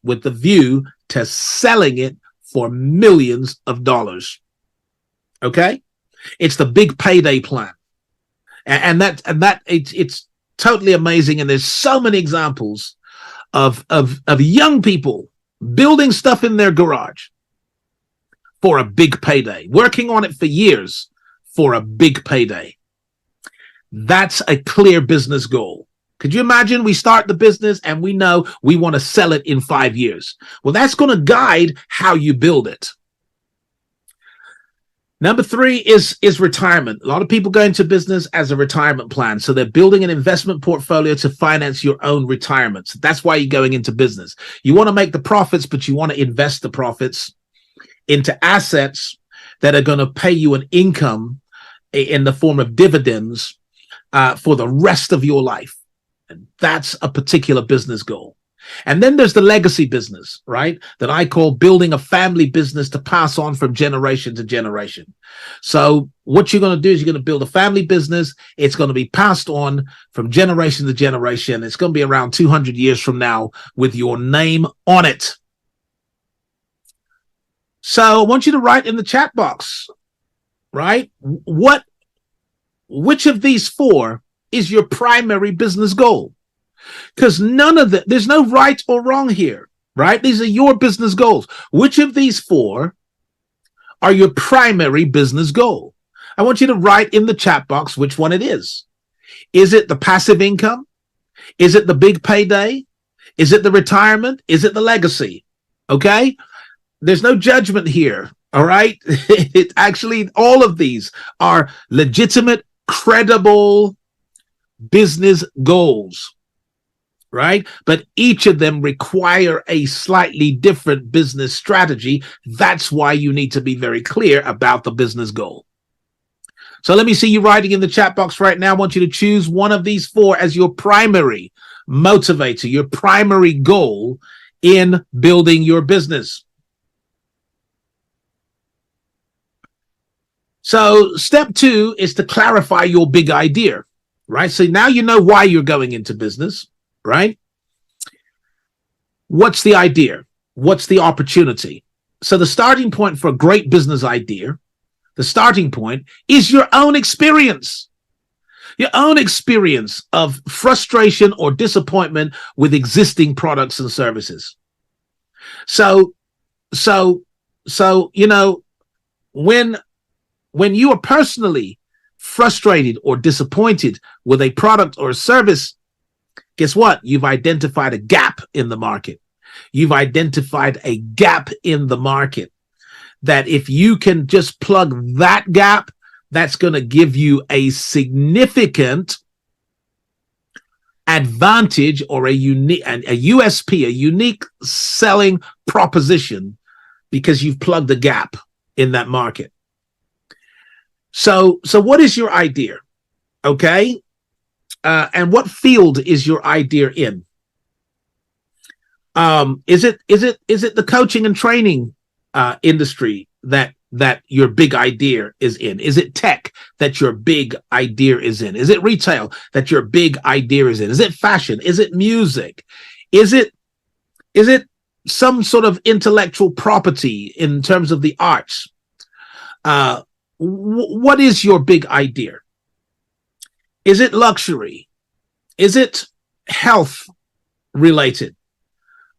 [SPEAKER 3] with the view to selling it for millions of dollars. Okay? It's the big payday plan. And it's totally amazing. And there's so many examples of young people building stuff in their garage for a big payday, working on it for years for a big payday. That's a clear business goal. Could you imagine we start the business and we know we want to sell it in 5 years? Well, that's going to guide how you build it. Number 3 is retirement. A lot of people go into business as a retirement plan. So they're building an investment portfolio to finance your own retirement. So that's why you're going into business. You want to make the profits, but you want to invest the profits into assets that are going to pay you an income in the form of dividends for the rest of your life. And that's a particular business goal. And then there's the legacy business, right? That I call building a family business to pass on from generation to generation. So what you're going to do is you're going to build a family business. It's going to be passed on from generation to generation. It's going to be around 200 years from now with your name on it. So I want you to write in the chat box, right? Which of these 4 is your primary business goal? Because none of there's no right or wrong here, right? These are your business goals. Which of these 4 are your primary business goal? I want you to write in the chat box which one it is. Is it the passive income? Is it the big payday? Is it the retirement? Is it the legacy? Okay? There's no judgment here, all right? It actually, all of these are legitimate, credible business goals. Right? But each of them require a slightly different business strategy. That's why you need to be very clear about the business goal. So let me see you writing in the chat box right now. I want you to choose one of these 4 as your primary motivator, your primary goal in building your business. So step 2 is to clarify your big idea, right? So now you know why you're going into business. Right? What's the idea? What's the opportunity? So the starting point for a great business idea, the starting point is your own experience. Your own experience of frustration or disappointment with existing products and services. So you know, when you are personally frustrated or disappointed with a product or a service, guess what? You've identified a gap in the market. You've identified a gap in the market that if you can just plug that gap, that's going to give you a significant advantage or a USP, a unique selling proposition, because you've plugged a gap in that market. So what is your idea? Okay. And what field is your idea in? Is it the coaching and training industry that your big idea is in? Is it tech that your big idea is in? Is it retail that your big idea is in? Is it fashion? Is it music? Is it some sort of intellectual property in terms of the arts? What is your big idea? Is it luxury? Is it health related?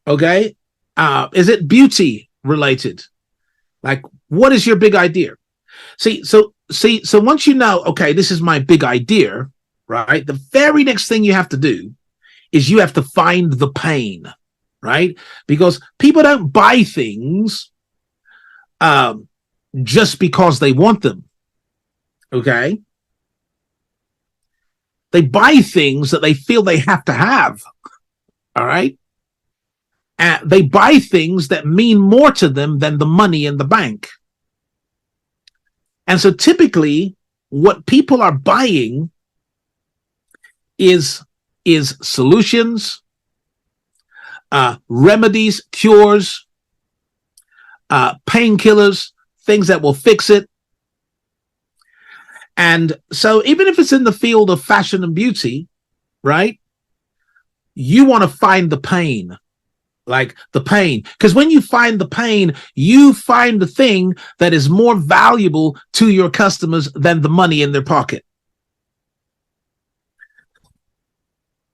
[SPEAKER 3] Okay. Is it beauty related? Like, what is your big idea? So once you know, okay, this is my big idea, right? The very next thing you have to do is you have to find the pain, right? Because people don't buy things just because they want them. Okay. They buy things that they feel they have to have. All right. They buy things that mean more to them than the money in the bank. And so typically what people are buying is solutions, remedies, cures, painkillers, things that will fix it. And so even if it's in the field of fashion and beauty, right, you want to find the pain, like the pain. Because when you find the pain, you find the thing that is more valuable to your customers than the money in their pocket.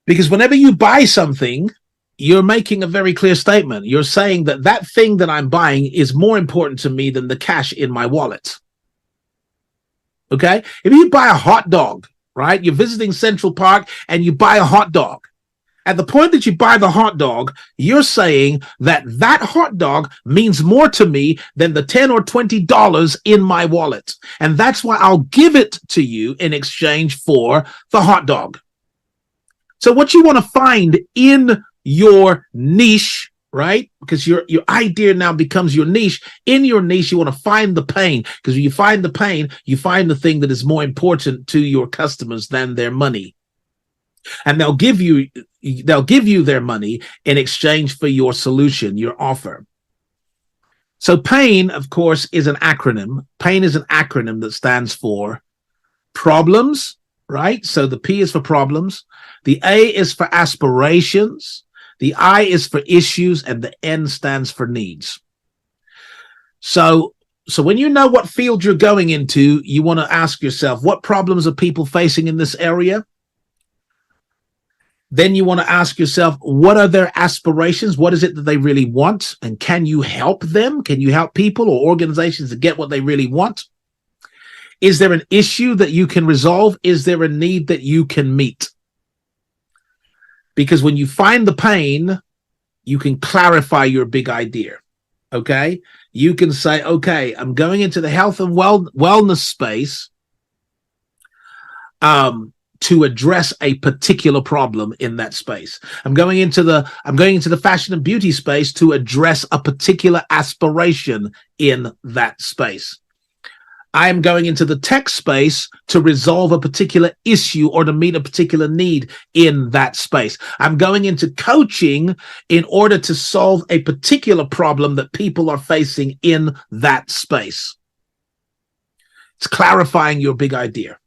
[SPEAKER 3] Because whenever you buy something, you're making a very clear statement. You're saying that that thing that I'm buying is more important to me than the cash in my wallet. Okay? If you buy a hot dog, right? You're visiting Central Park and you buy a hot dog. At the point that you buy the hot dog, you're saying that that hot dog means more to me than the $10 or $20 in my wallet. And that's why I'll give it to you in exchange for the hot dog. So what you want to find in your niche, right? Because your idea now becomes your niche. In your niche, you want to find the pain, because when you find the pain, you find the thing that is more important to your customers than their money. And they'll give you their money in exchange for your solution, your offer. So PAIN, of course, is an acronym. PAIN is an acronym that stands for problems, right? So the P is for problems. The A is for aspirations. The I is for issues, and the N stands for needs. So when you know what field you're going into, you want to ask yourself, what problems are people facing in this area? Then you want to ask yourself, what are their aspirations? What is it that they really want? And can you help them? Can you help people or organizations to get what they really want? Is there an issue that you can resolve? Is there a need that you can meet? Because when you find the pain, you can clarify your big idea, okay? You can say, okay, I'm going into the health and wellness space to address a particular problem in that space. I'm going into the fashion and beauty space to address a particular aspiration in that space. I am going into the tech space to resolve a particular issue or to meet a particular need in that space. I'm going into coaching in order to solve a particular problem that people are facing in that space. It's clarifying your big idea.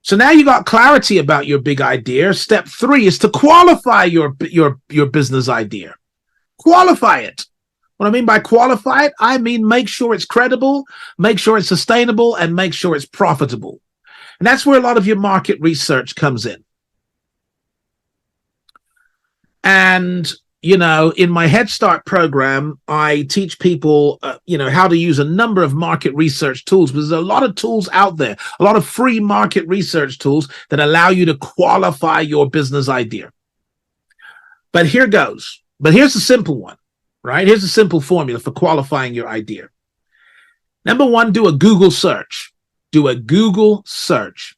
[SPEAKER 3] So now you got clarity about your big idea. Step 3 is to qualify your business idea. Qualify it. What I mean by qualify it, I mean make sure it's credible, make sure it's sustainable, and make sure it's profitable. And that's where a lot of your market research comes in. And, you know, in my Head Start program, I teach people, how to use a number of market research tools, because there's a lot of tools out there, a lot of free market research tools that allow you to qualify your business idea. But here goes. But here's the simple one. Right? Here's a simple formula for qualifying your idea. Number 1, do a Google search. Do a Google search.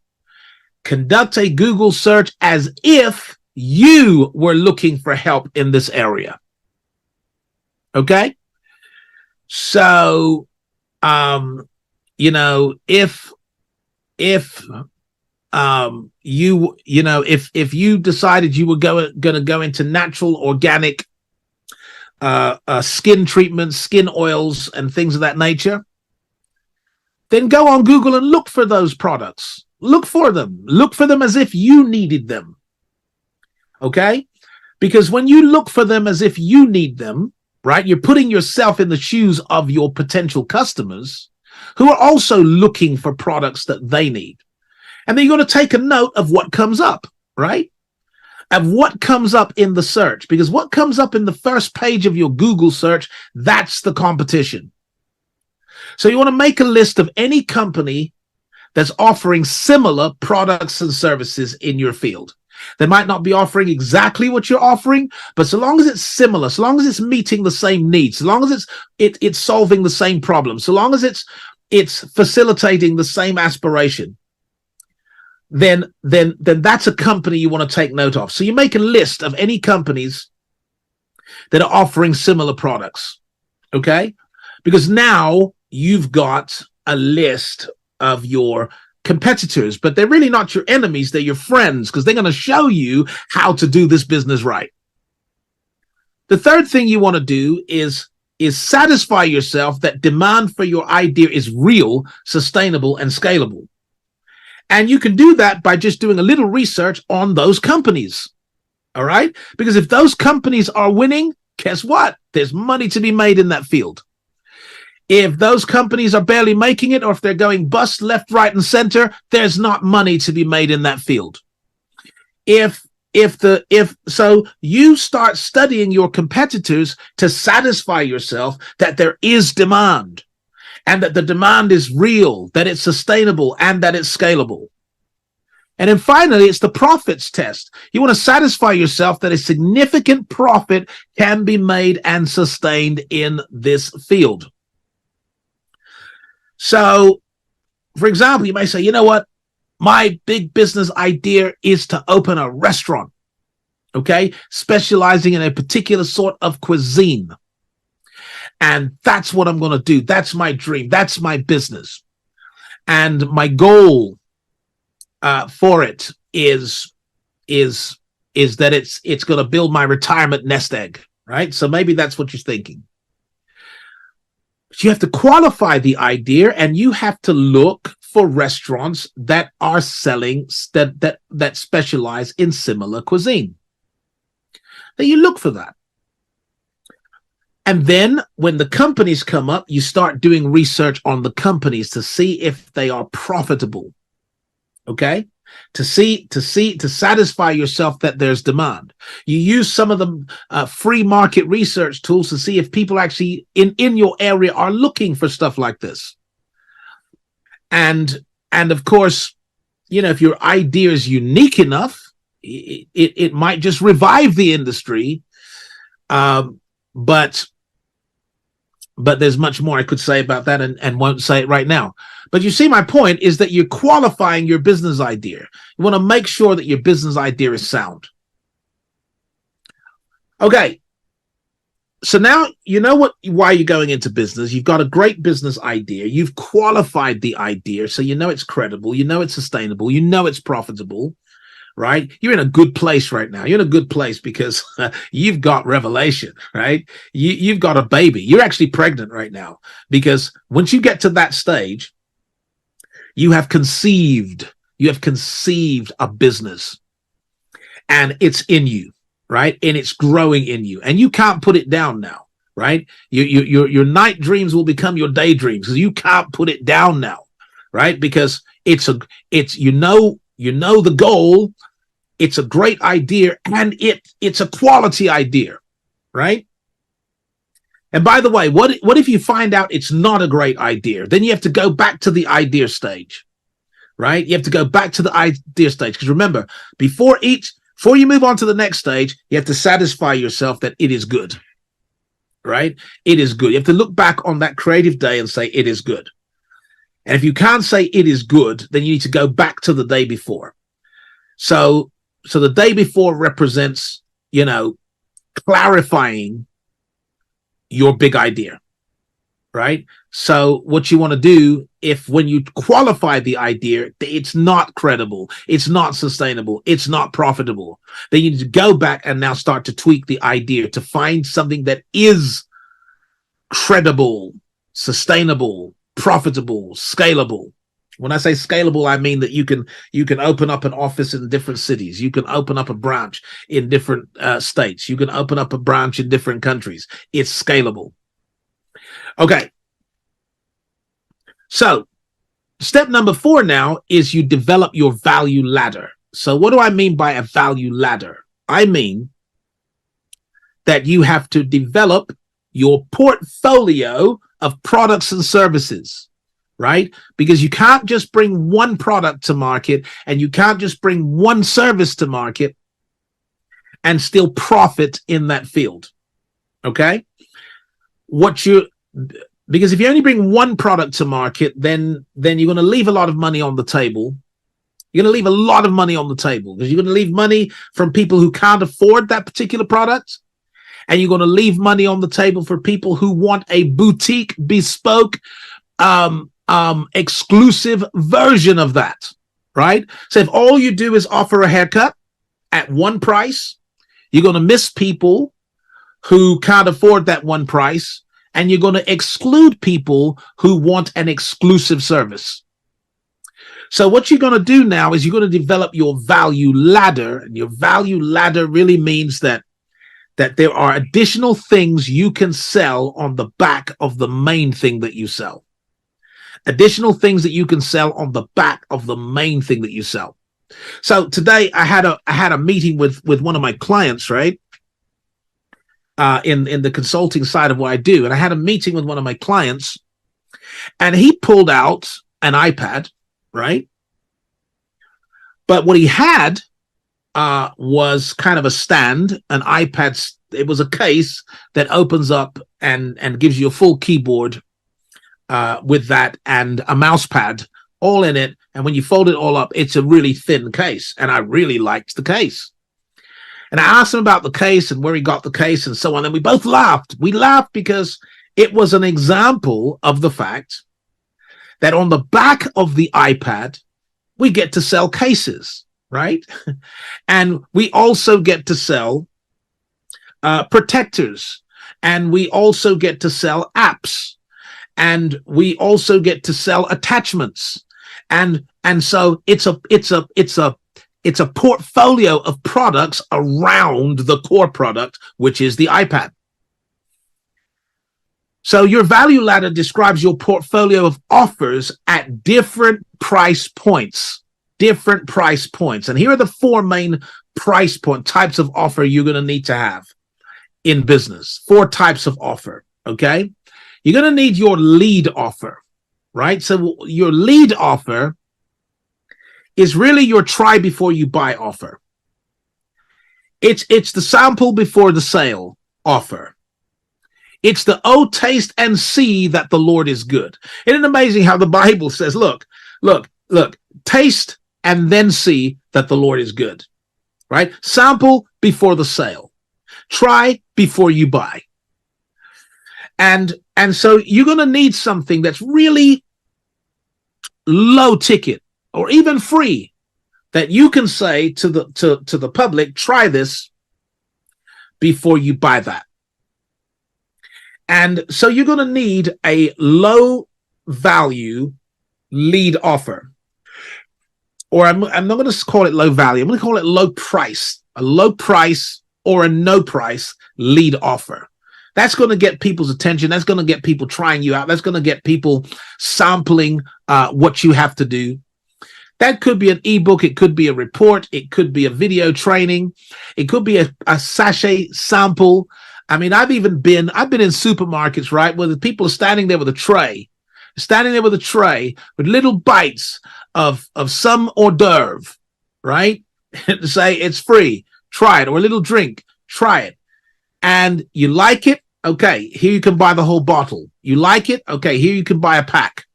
[SPEAKER 3] Conduct a Google search as if you were looking for help in this area. Okay? So, if you decided you were going to go into natural, organic skin treatments, skin oils, and things of that nature, then go on Google and look for those products. Look for them. Look for them as if you needed them. Okay? Because when you look for them as if you need them, right, you're putting yourself in the shoes of your potential customers who are also looking for products that they need. And then you're going to take a note of what comes up, right? Of what comes up in the search, because what comes up in the first page of your Google search, that's the competition. So you want to make a list of any company that's offering similar products and services in your field. They might not be offering exactly what you're offering, but so long as it's similar, so long as it's meeting the same needs, so long as it's solving the same problem, so long as it's facilitating the same aspiration, then that's a company you want to take note of. So you make a list of any companies that are offering similar products, okay? Because now you've got a list of your competitors, but they're really not your enemies, they're your friends, because they're going to show you how to do this business right. The third thing you want to do is satisfy yourself that demand for your idea is real, sustainable, and scalable. And you can do that by just doing a little research on those companies. All right? Because if those companies are winning, guess what? There's money to be made in that field. If those companies are barely making it, or if they're going bust left, right, and center, there's not money to be made in that field. So you start studying your competitors to satisfy yourself that there is demand. and that the demand is real, that it's sustainable, and that it's scalable. And then finally, it's the profits test. You want to satisfy yourself that a significant profit can be made and sustained in this field. So, for example, you may say, you know what? My big business idea is to open a restaurant, okay, specializing in a particular sort of cuisine. And that's what I'm going to do. That's my dream. That's my business. And my goal for it is that it's going to build my retirement nest egg, right? So maybe that's what you're thinking. So you have to qualify the idea, and you have to look for restaurants that are selling that specialize in similar cuisine. Then you look for that. And then when the companies come up, you start doing research on the companies to see if they are profitable. Okay, to satisfy yourself that there's demand. You use some of the free market research tools to see if people actually in your area are looking for stuff like this. And of course, you know, if your idea is unique enough, it might just revive the industry. But there's much more I could say about that, and won't say it right now. But you see, my point is that you're qualifying your business idea. You want to make sure that your business idea is sound. Okay. So now you know why you're going into business. You've got a great business idea. You've qualified the idea, so you know it's credible. You know it's sustainable. You know it's profitable, right? You're in a good place right now. You're in a good place because you've got revelation, right? You've got a baby. You're actually pregnant right now, because once you get to that stage, you have conceived a business, and it's in you, right? And it's growing in you, and you can't put it down now, right? Your night dreams will become your daydreams, because you can't put it down now, right? Because it's you know the goal. It's a great idea, and it's a quality idea, right? And by the way, what if you find out it's not a great idea? Then you have to go back to the idea stage, right? You have to go back to the idea stage, because remember, before you move on to the next stage, you have to satisfy yourself that it is good, right? It is good. You have to look back on that creative day and say it is good. And if you can't say it is good, then you need to go back to the day before. So the day before represents, you know, clarifying your big idea, right? So what you want to do, if when you qualify the idea, it's not credible, it's not sustainable, it's not profitable, then you need to go back and now start to tweak the idea to find something that is credible, sustainable, profitable, scalable. When I say scalable, I mean that you can open up an office in different cities. You can open up a branch in different states. You can open up a branch in different countries. It's scalable. Okay. So step number 4 now is you develop your value ladder. So what do I mean by a value ladder? I mean that you have to develop your portfolio of products and services, right? Because you can't just bring one product to market, and you can't just bring one service to market and still profit in that field. Okay? Because if you only bring one product to market, then you're going to leave a lot of money on the table. You're going to leave a lot of money on the table, because you're going to leave money from people who can't afford that particular product. And you're going to leave money on the table for people who want a boutique, bespoke, exclusive version of that, right? So if all you do is offer a haircut at one price, you're going to miss people who can't afford that one price, and you're going to exclude people who want an exclusive service. So what you're going to do now is you're going to develop your value ladder, and your value ladder really means that there are additional things you can sell on the back of the main thing that you sell. Additional things that you can sell on the back of the main thing that you sell. So today I had a meeting with one of my clients, right? In the consulting side of what I do. And I had a meeting with one of my clients, And he pulled out an iPad, right? But what he had was kind of a stand, an iPad. It was a case that opens up and gives you a full keyboard with that, and a mouse pad all in it. And when you fold it all up, it's a really thin case. And I really liked the case. And I asked him about the case and where he got the case and so on. And we both laughed. We laughed because it was an example of the fact that on the back of the iPad, we get to sell cases, right? And we also get to sell protectors. And we also get to sell apps. And we also get to sell attachments. And so it's a portfolio of products around the core product, which is the iPad. So your value ladder describes your portfolio of offers at different price points. And here are the four main price point types of offer you're going to need to have in business. 4 types of offer, okay? You're going to need your lead offer, right? So your lead offer is really your try before you buy offer. It's the sample before the sale offer. It's the taste and see that the Lord is good. Isn't it amazing how the Bible says, look, taste and then see that the Lord is good, right? Sample before the sale. Try before you buy. And so you're going to need something that's really low ticket or even free that you can say to the public, try this before you buy that. And so you're going to need a low value lead offer. Or I'm not going to call it low value. I'm going to call it low price, a low price or a no price lead offer. That's going to get people's attention. That's going to get people trying you out. That's going to get people sampling what you have to do. That could be an ebook. It could be a report. It could be a video training. It could be a sachet sample. I mean, I've been in supermarkets, right, where the people are standing there with a tray with little bites of some hors d'oeuvre, right? To say it's free, try it, or a little drink, try it. And you like it, okay, here you can buy the whole bottle. You like it, okay, here you can buy a pack.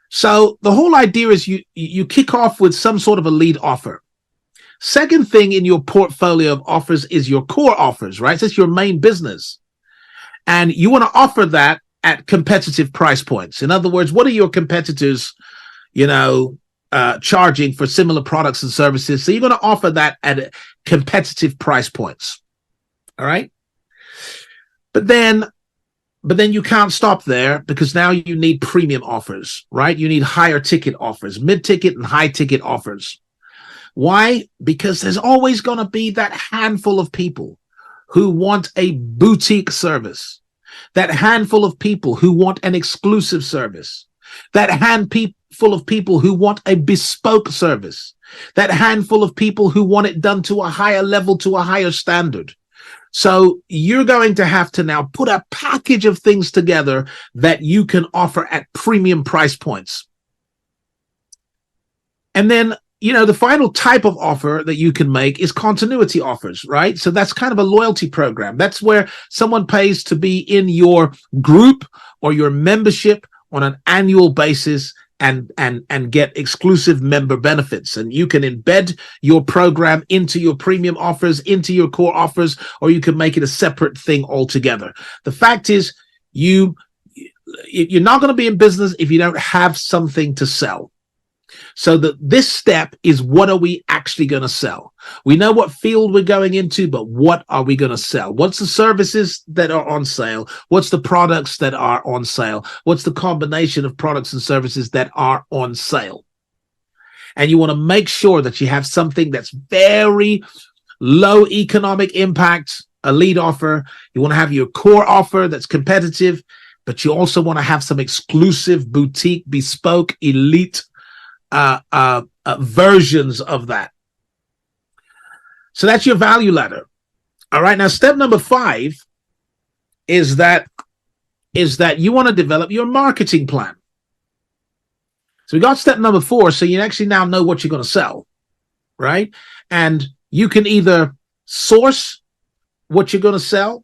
[SPEAKER 3] So the whole idea is you kick off with some sort of a lead offer. Second thing in your portfolio of offers is your core offers, right? So it's your main business. And you want to offer that at competitive price points. In other words, what are your competitors, charging for similar products and services? So you're going to offer that at competitive price points. All right. But then you can't stop there, because now you need premium offers, right? You need higher ticket offers, mid-ticket and high ticket offers. Why? Because there's always going to be that handful of people who want a boutique service, that handful of people who want an exclusive service, that handful of people who want a bespoke service, that handful of people who want it done to a higher level, to a higher standard. So you're going to have to now put a package of things together that you can offer at premium price points. And then, the final type of offer that you can make is continuity offers, right? So that's kind of a loyalty program. That's where someone pays to be in your group or your membership on an annual basis and get exclusive member benefits. And you can embed your program into your premium offers, into your core offers, or you can make it a separate thing altogether. The fact is, you're not going to be in business if you don't have something to sell. So this step is, what are we actually going to sell? We know what field we're going into, but what are we going to sell? What's the services that are on sale? What's the products that are on sale? What's the combination of products and services that are on sale? And you want to make sure that you have something that's very low economic impact, a lead offer. You want to have your core offer that's competitive, but you also want to have some exclusive boutique, bespoke, elite versions of that. So that's your value ladder. All right. Now, step number 5 is that is that you want to develop your marketing plan. So we got step number 4. So you actually now know what you're going to sell, right? And you can either source what you're going to sell.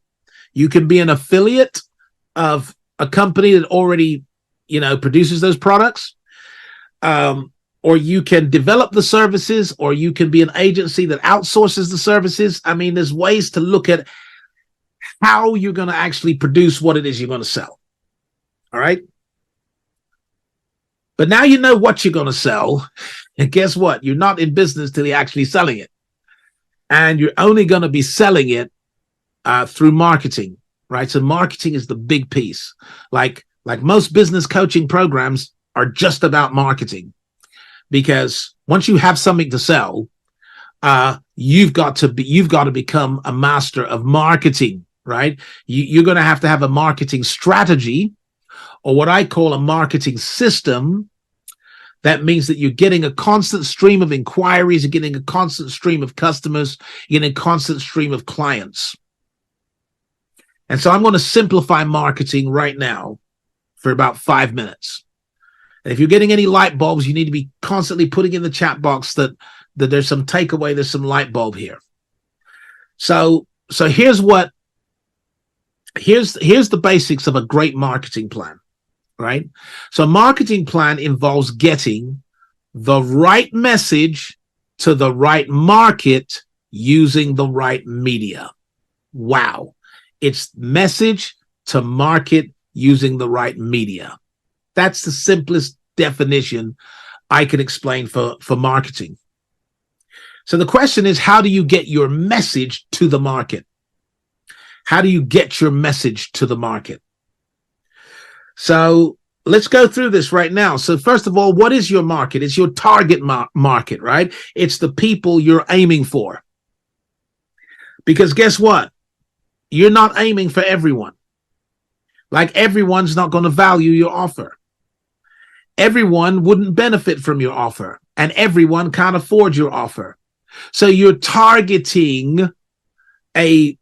[SPEAKER 3] You can be an affiliate of a company that already, produces those products. Or you can develop the services, or you can be an agency that outsources the services. I mean, there's ways to look at how you're going to actually produce what it is you're going to sell. All right. But now you know what you're going to sell. And guess what? You're not in business till you're actually selling it. And you're only going to be selling it through marketing, right? So marketing is the big piece. Like most business coaching programs are just about marketing, because once you have something to sell, you've got to become a master of marketing, right? You're going to have a marketing strategy, or what I call a marketing system. That means that you're getting a constant stream of inquiries, you're getting a constant stream of customers, you're getting a constant stream of clients. And so I'm going to simplify marketing right now for about 5 minutes. And if you're getting any light bulbs, you need to be constantly putting in the chat box that there's some takeaway, there's some light bulb here. So here's the basics of a great marketing plan. Right? So a marketing plan involves getting the right message to the right market using the right media. Wow. It's message to market using the right media. That's the simplest definition I can explain for marketing. So the question is, how do you get your message to the market? How do you get your message to the market? So let's go through this right now. So first of all, what is your market? It's your target market, right? It's the people you're aiming for. Because guess what? You're not aiming for everyone. Like, everyone's not going to value your offer. Everyone wouldn't benefit from your offer, and everyone can't afford your offer. So you're targeting a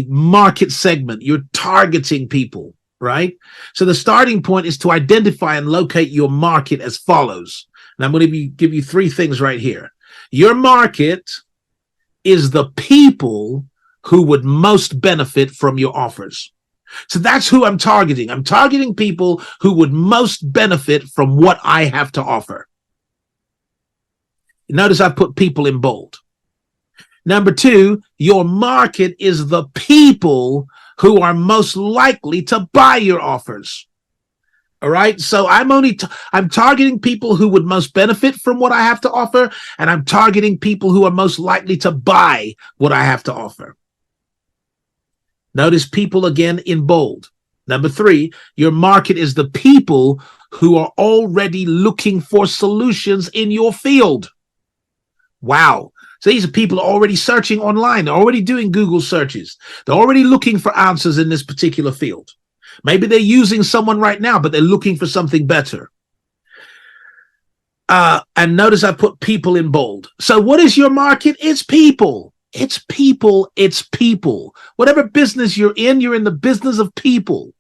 [SPEAKER 3] market segment. You're targeting people. Right? So the starting point is to identify and locate your market as follows. And I'm going to give you 3 things right here. Your market is the people who would most benefit from your offers. So that's who I'm targeting. I'm targeting people who would most benefit from what I have to offer. Notice I put people in bold. Number 2, your market is the people who are most likely to buy your offers. All right. So I'm targeting people who would most benefit from what I have to offer, and I'm targeting people who are most likely to buy what I have to offer. Notice people again in bold. Number 3, your market is the people who are already looking for solutions in your field. Wow. So these are people already searching online. They're already doing Google searches. They're already looking for answers in this particular field. Maybe they're using someone right now, but they're looking for something better. And notice I put people in bold. So what is your market? It's people. It's people. It's people. Whatever business you're in the business of people.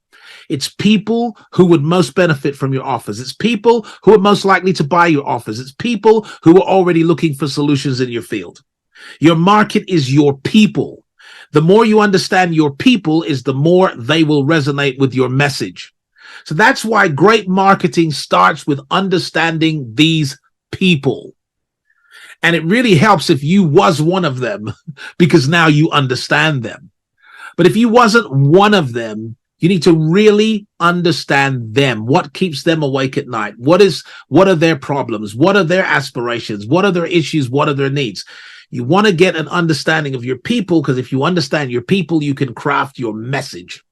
[SPEAKER 3] It's people who would most benefit from your offers. It's people who are most likely to buy your offers. It's people who are already looking for solutions in your field. Your market is your people. The more you understand your people is the more they will resonate with your message. So that's why great marketing starts with understanding these people. And it really helps if you was one of them, because now you understand them. But if you wasn't one of them, you need to really understand them. What keeps them awake at night? What are their problems? What are their aspirations? What are their issues? What are their needs? You want to get an understanding of your people, because if you understand your people, you can craft your message.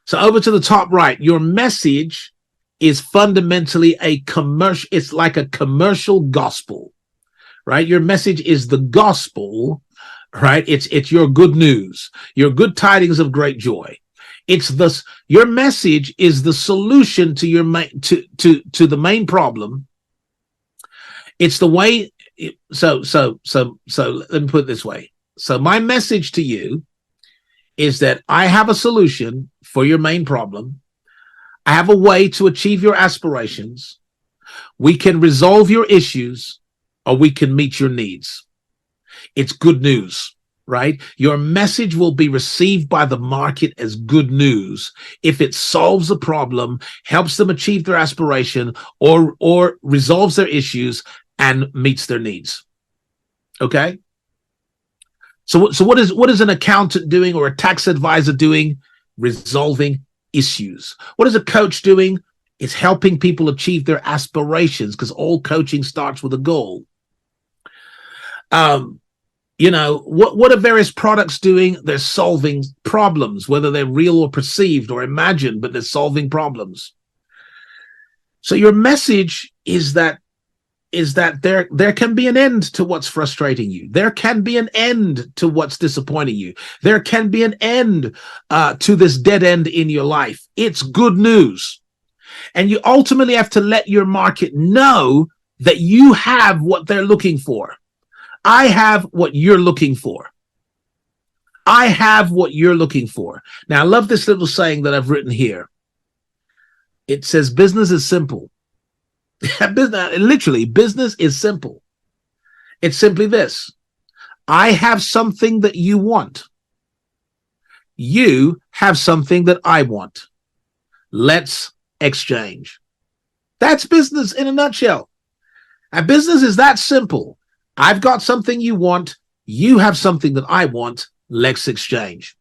[SPEAKER 3] So over to the top right, your message is fundamentally it's like a commercial gospel, right? Your message is the gospel, right? It's your good news, your good tidings of great joy. Your message is the solution to your to the main problem. It's the way. So let me put it this way. So my message to you is that I have a solution for your main problem. I have a way to achieve your aspirations. We can resolve your issues, or we can meet your needs. It's good news, right? Your message will be received by the market as good news if it solves a problem, helps them achieve their aspiration, or resolves their issues and meets their needs. Okay? So what is an accountant doing, or a tax advisor doing? Resolving issues. What is a coach doing? It's helping people achieve their aspirations, because all coaching starts with a goal. What are various products doing? They're solving problems, whether they're real or perceived or imagined, but they're solving problems. So your message is that there can be an end to what's frustrating you. There can be an end to what's disappointing you. There can be an end to this dead end in your life. It's good news. And you ultimately have to let your market know that you have what they're looking for. I have what you're looking for. I have what you're looking for. Now, I love this little saying that I've written here. It says, business is simple. Literally, business is simple. It's simply this. I have something that you want. You have something that I want. Let's exchange. That's business in a nutshell. And business is that simple. I've got something you want. You have something that I want. Let's exchange.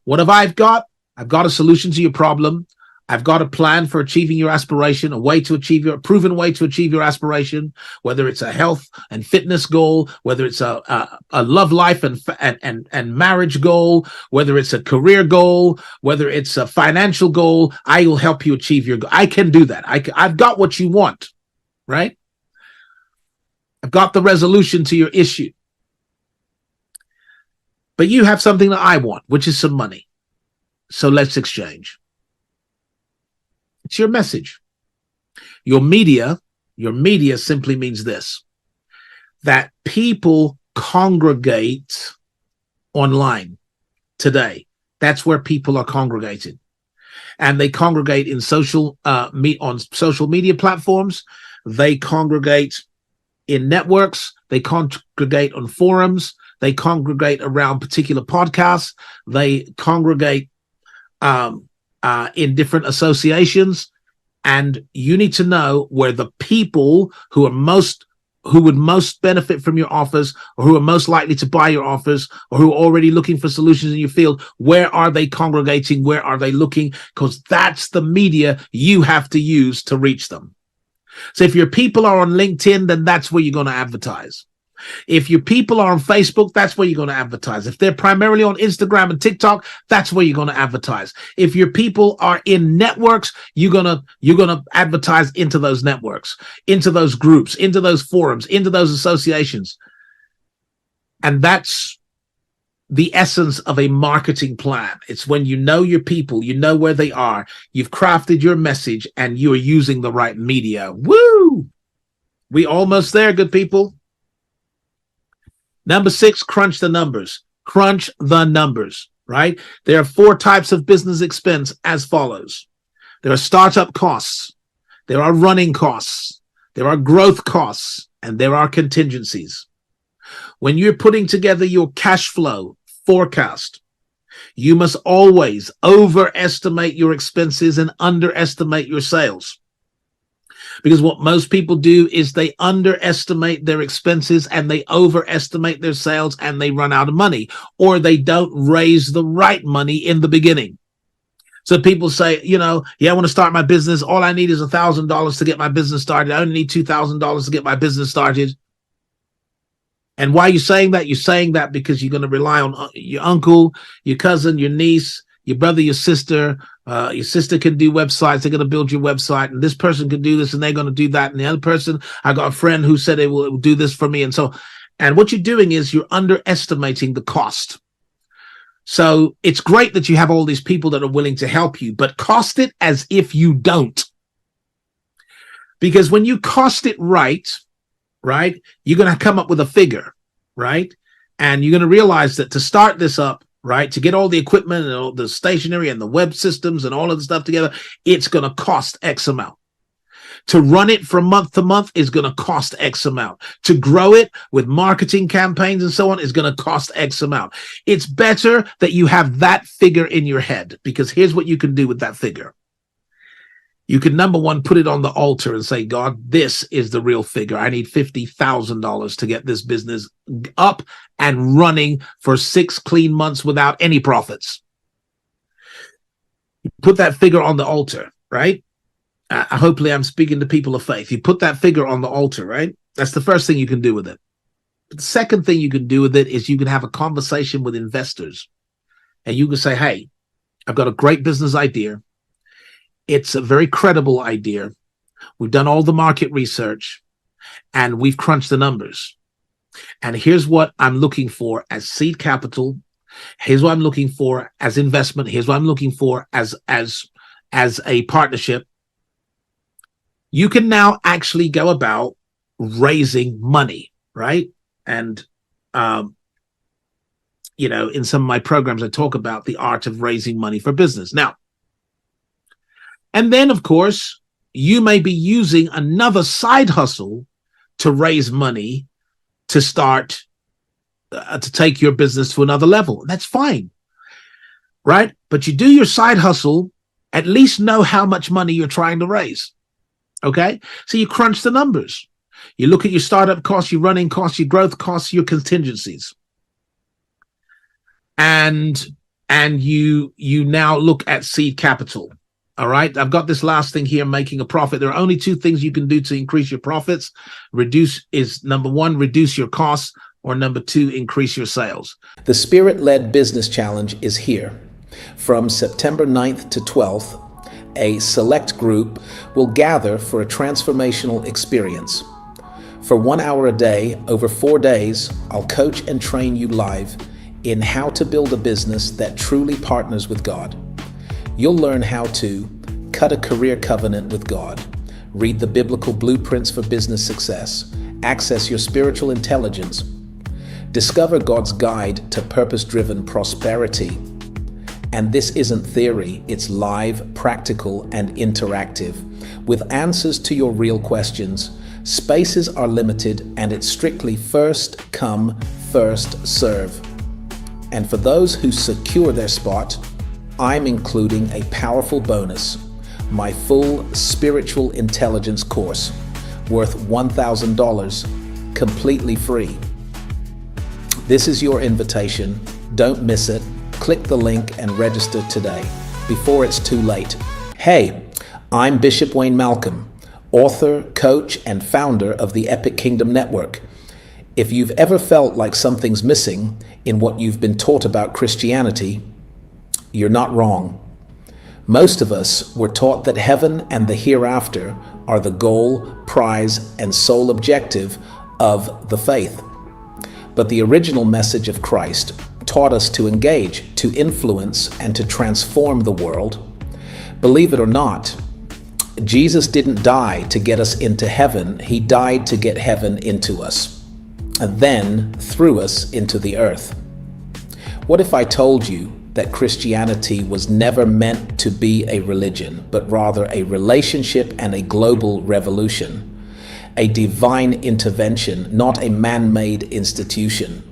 [SPEAKER 3] What have I got? I've got a solution to your problem. I've got a plan for achieving your aspiration, a proven way to achieve your aspiration, whether it's a health and fitness goal, whether it's a love life and marriage goal, whether it's a career goal, whether it's a financial goal. I will help you achieve your goal. I can do that. I've got what you want, right? I've got the resolution to your issue. But you have something that I want, which is some money. So let's exchange. It's your message. Your media simply means this, that people congregate online today. That's where people are congregated. And they congregate in on social media platforms. They congregate in networks. They congregate on forums. They congregate around particular podcasts. They congregate in different associations, and you need to know where the people who would most benefit from your offers, or who are most likely to buy your offers, or who are already looking for solutions in your field. Where are they congregating? Where are they looking? Because that's the media you have to use to reach them. So if your people are on LinkedIn, then that's where you're going to advertise. If your people are on Facebook, that's where you're going to advertise. If they're primarily on Instagram and TikTok, that's where you're going to advertise. If your people are in networks, you're going to advertise into those networks, into those groups, into those forums, into those associations. And that's the essence of a marketing plan. It's when you know your people, you know where they are, you've crafted your message, and you're using the right media. Woo! We almost there, good people. Number 6, crunch the numbers. Crunch the numbers, right? There are 4 types of business expense as follows. There are startup costs. There are running costs. There are growth costs. And there are contingencies. When you're putting together your cash flow forecast, you must always overestimate your expenses and underestimate your sales. Because what most people do is they underestimate their expenses and they overestimate their sales, and they run out of money, or they don't raise the right money in the beginning. So people say, I want to start my business. All I need is $1,000 to get my business started. I only need $2,000 to get my business started. And why are you saying that? You're saying that because you're going to rely on your uncle, your cousin, your niece, your brother, your sister. Your sister can do websites. They're going to build your website, and this person can do this, and they're going to do that. And the other person, I got a friend who said they will do this for me. And what you're doing is you're underestimating the cost. So it's great that you have all these people that are willing to help you, but cost it as if you don't. Because when you cost it right, you're going to come up with a figure, right? And you're going to realize that to start this up, right? To get all the equipment and all the stationery and the web systems and all of the stuff together, it's going to cost X amount. To run it from month to month is going to cost X amount. To grow it with marketing campaigns and so on is going to cost X amount. It's better that you have that figure in your head, because here's what you can do with that figure. You can, number one, put it on the altar and say, God, this is the real figure. I need $50,000 to get this business up and running for 6 clean months without any profits. Put that figure on the altar, right? Hopefully I'm speaking to people of faith. You put that figure on the altar, right? That's the first thing you can do with it. But the second thing you can do with it is you can have a conversation with investors. And you can say, hey, I've got a great business idea. It's a very credible idea. We've done all the market research and we've crunched the numbers. And here's what I'm looking for as seed capital. Here's what I'm looking for as investment. Here's what I'm looking for as a partnership. You can now actually go about raising money, right? And, in some of my programs, I talk about the art of raising money for business. Now, and then, of course, you may be using another side hustle to raise money to start to take your business to another level. That's fine, right? But you do your side hustle, at least know how much money you're trying to raise, okay? So you crunch the numbers. You look at your startup costs, your running costs, your growth costs, your contingencies. And you now look at seed capital. All right, I've got this last thing here, making a profit. There are only 2 things you can do to increase your profits. Number 1, reduce your costs, or number 2, increase your sales.
[SPEAKER 2] The Spirit-Led Business Challenge is here. From September 9th to 12th, a select group will gather for a transformational experience. For 1 hour a day, over 4 days, I'll coach and train you live in how to build a business that truly partners with God. You'll learn how to cut a career covenant with God, read the biblical blueprints for business success, access your spiritual intelligence, discover God's guide to purpose-driven prosperity. And this isn't theory, it's live, practical, and interactive, with answers to your real questions. Spaces are limited, and it's strictly first come, first serve. And for those who secure their spot, I'm including a powerful bonus, my full spiritual intelligence course, worth $1,000, completely free. This is your invitation. Don't miss it. Click the link and register today, before it's too late. Hey, I'm Bishop Wayne Malcolm, author, coach, and founder of the Epic Kingdom Network. If you've ever felt like something's missing in what you've been taught about Christianity, you're not wrong. Most of us were taught that heaven and the hereafter are the goal, prize, and sole objective of the faith. But the original message of Christ taught us to engage, to influence, and to transform the world. Believe it or not, Jesus didn't die to get us into heaven. He died to get heaven into us, and then through us into the earth. What if I told you that Christianity was never meant to be a religion, but rather a relationship and a global revolution, a divine intervention, not a man-made institution?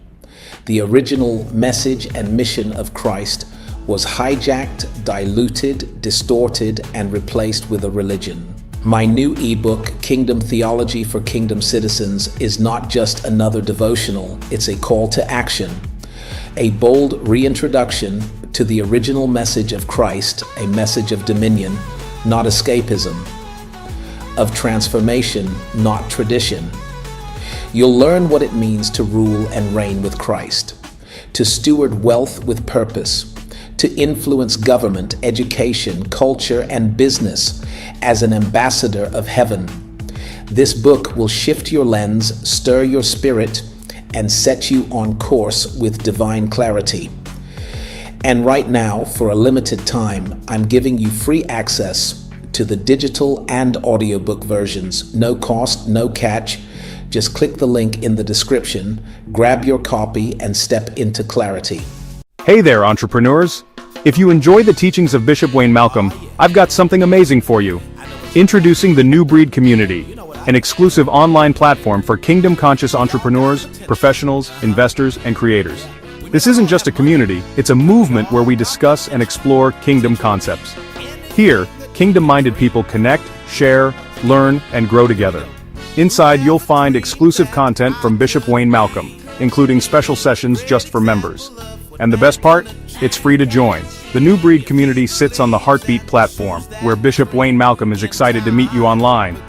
[SPEAKER 2] The original message and mission of Christ was hijacked, diluted, distorted, and replaced with a religion. My new ebook, Kingdom Theology for Kingdom Citizens, is not just another devotional, it's a call to action. A bold reintroduction to the original message of Christ, a message of dominion, not escapism, of transformation, not tradition. You'll learn what it means to rule and reign with Christ, to steward wealth with purpose, to influence government, education, culture, and business as an ambassador of heaven. This book will shift your lens, stir your spirit, and set you on course with divine clarity. And right now, for a limited time, I'm giving you free access to the digital and audiobook versions. No cost, no catch. Just click the link in the description, grab your copy, and step into clarity.
[SPEAKER 4] Hey there, entrepreneurs! If you enjoy the teachings of Bishop Wayne Malcolm, I've got something amazing for you. Introducing the New Breed Community, an exclusive online platform for kingdom-conscious entrepreneurs, professionals, investors, and creators. This isn't just a community, it's a movement where we discuss and explore kingdom concepts. Here, kingdom-minded people connect, share, learn, and grow together. Inside, you'll find exclusive content from Bishop Wayne Malcolm, including special sessions just for members. And the best part? It's free to join. The New Breed Community sits on the Heartbeat platform, where Bishop Wayne Malcolm is excited to meet you online.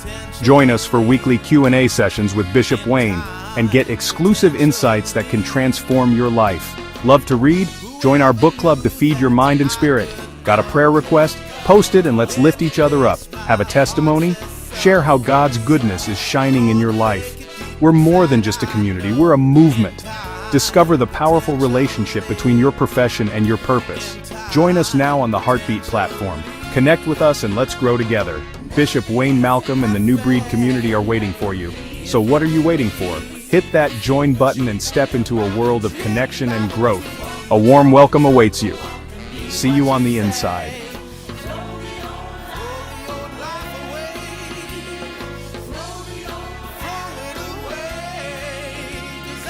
[SPEAKER 4] Join us for weekly Q&A sessions with Bishop Wayne, and get exclusive insights that can transform your life. Love to read? Join our book club to feed your mind and spirit. Got a prayer request? Post it and let's lift each other up. Have a testimony? Share how God's goodness is shining in your life. We're more than just a community, we're a movement. Discover the powerful relationship between your profession and your purpose. Join us now on the Heartbeat platform. Connect with us and let's grow together. Bishop Wayne Malcolm and the New Breed Community are waiting for you. So what are you waiting for? Hit that join button and step into a world of connection and growth. A warm welcome awaits you. See you on the inside.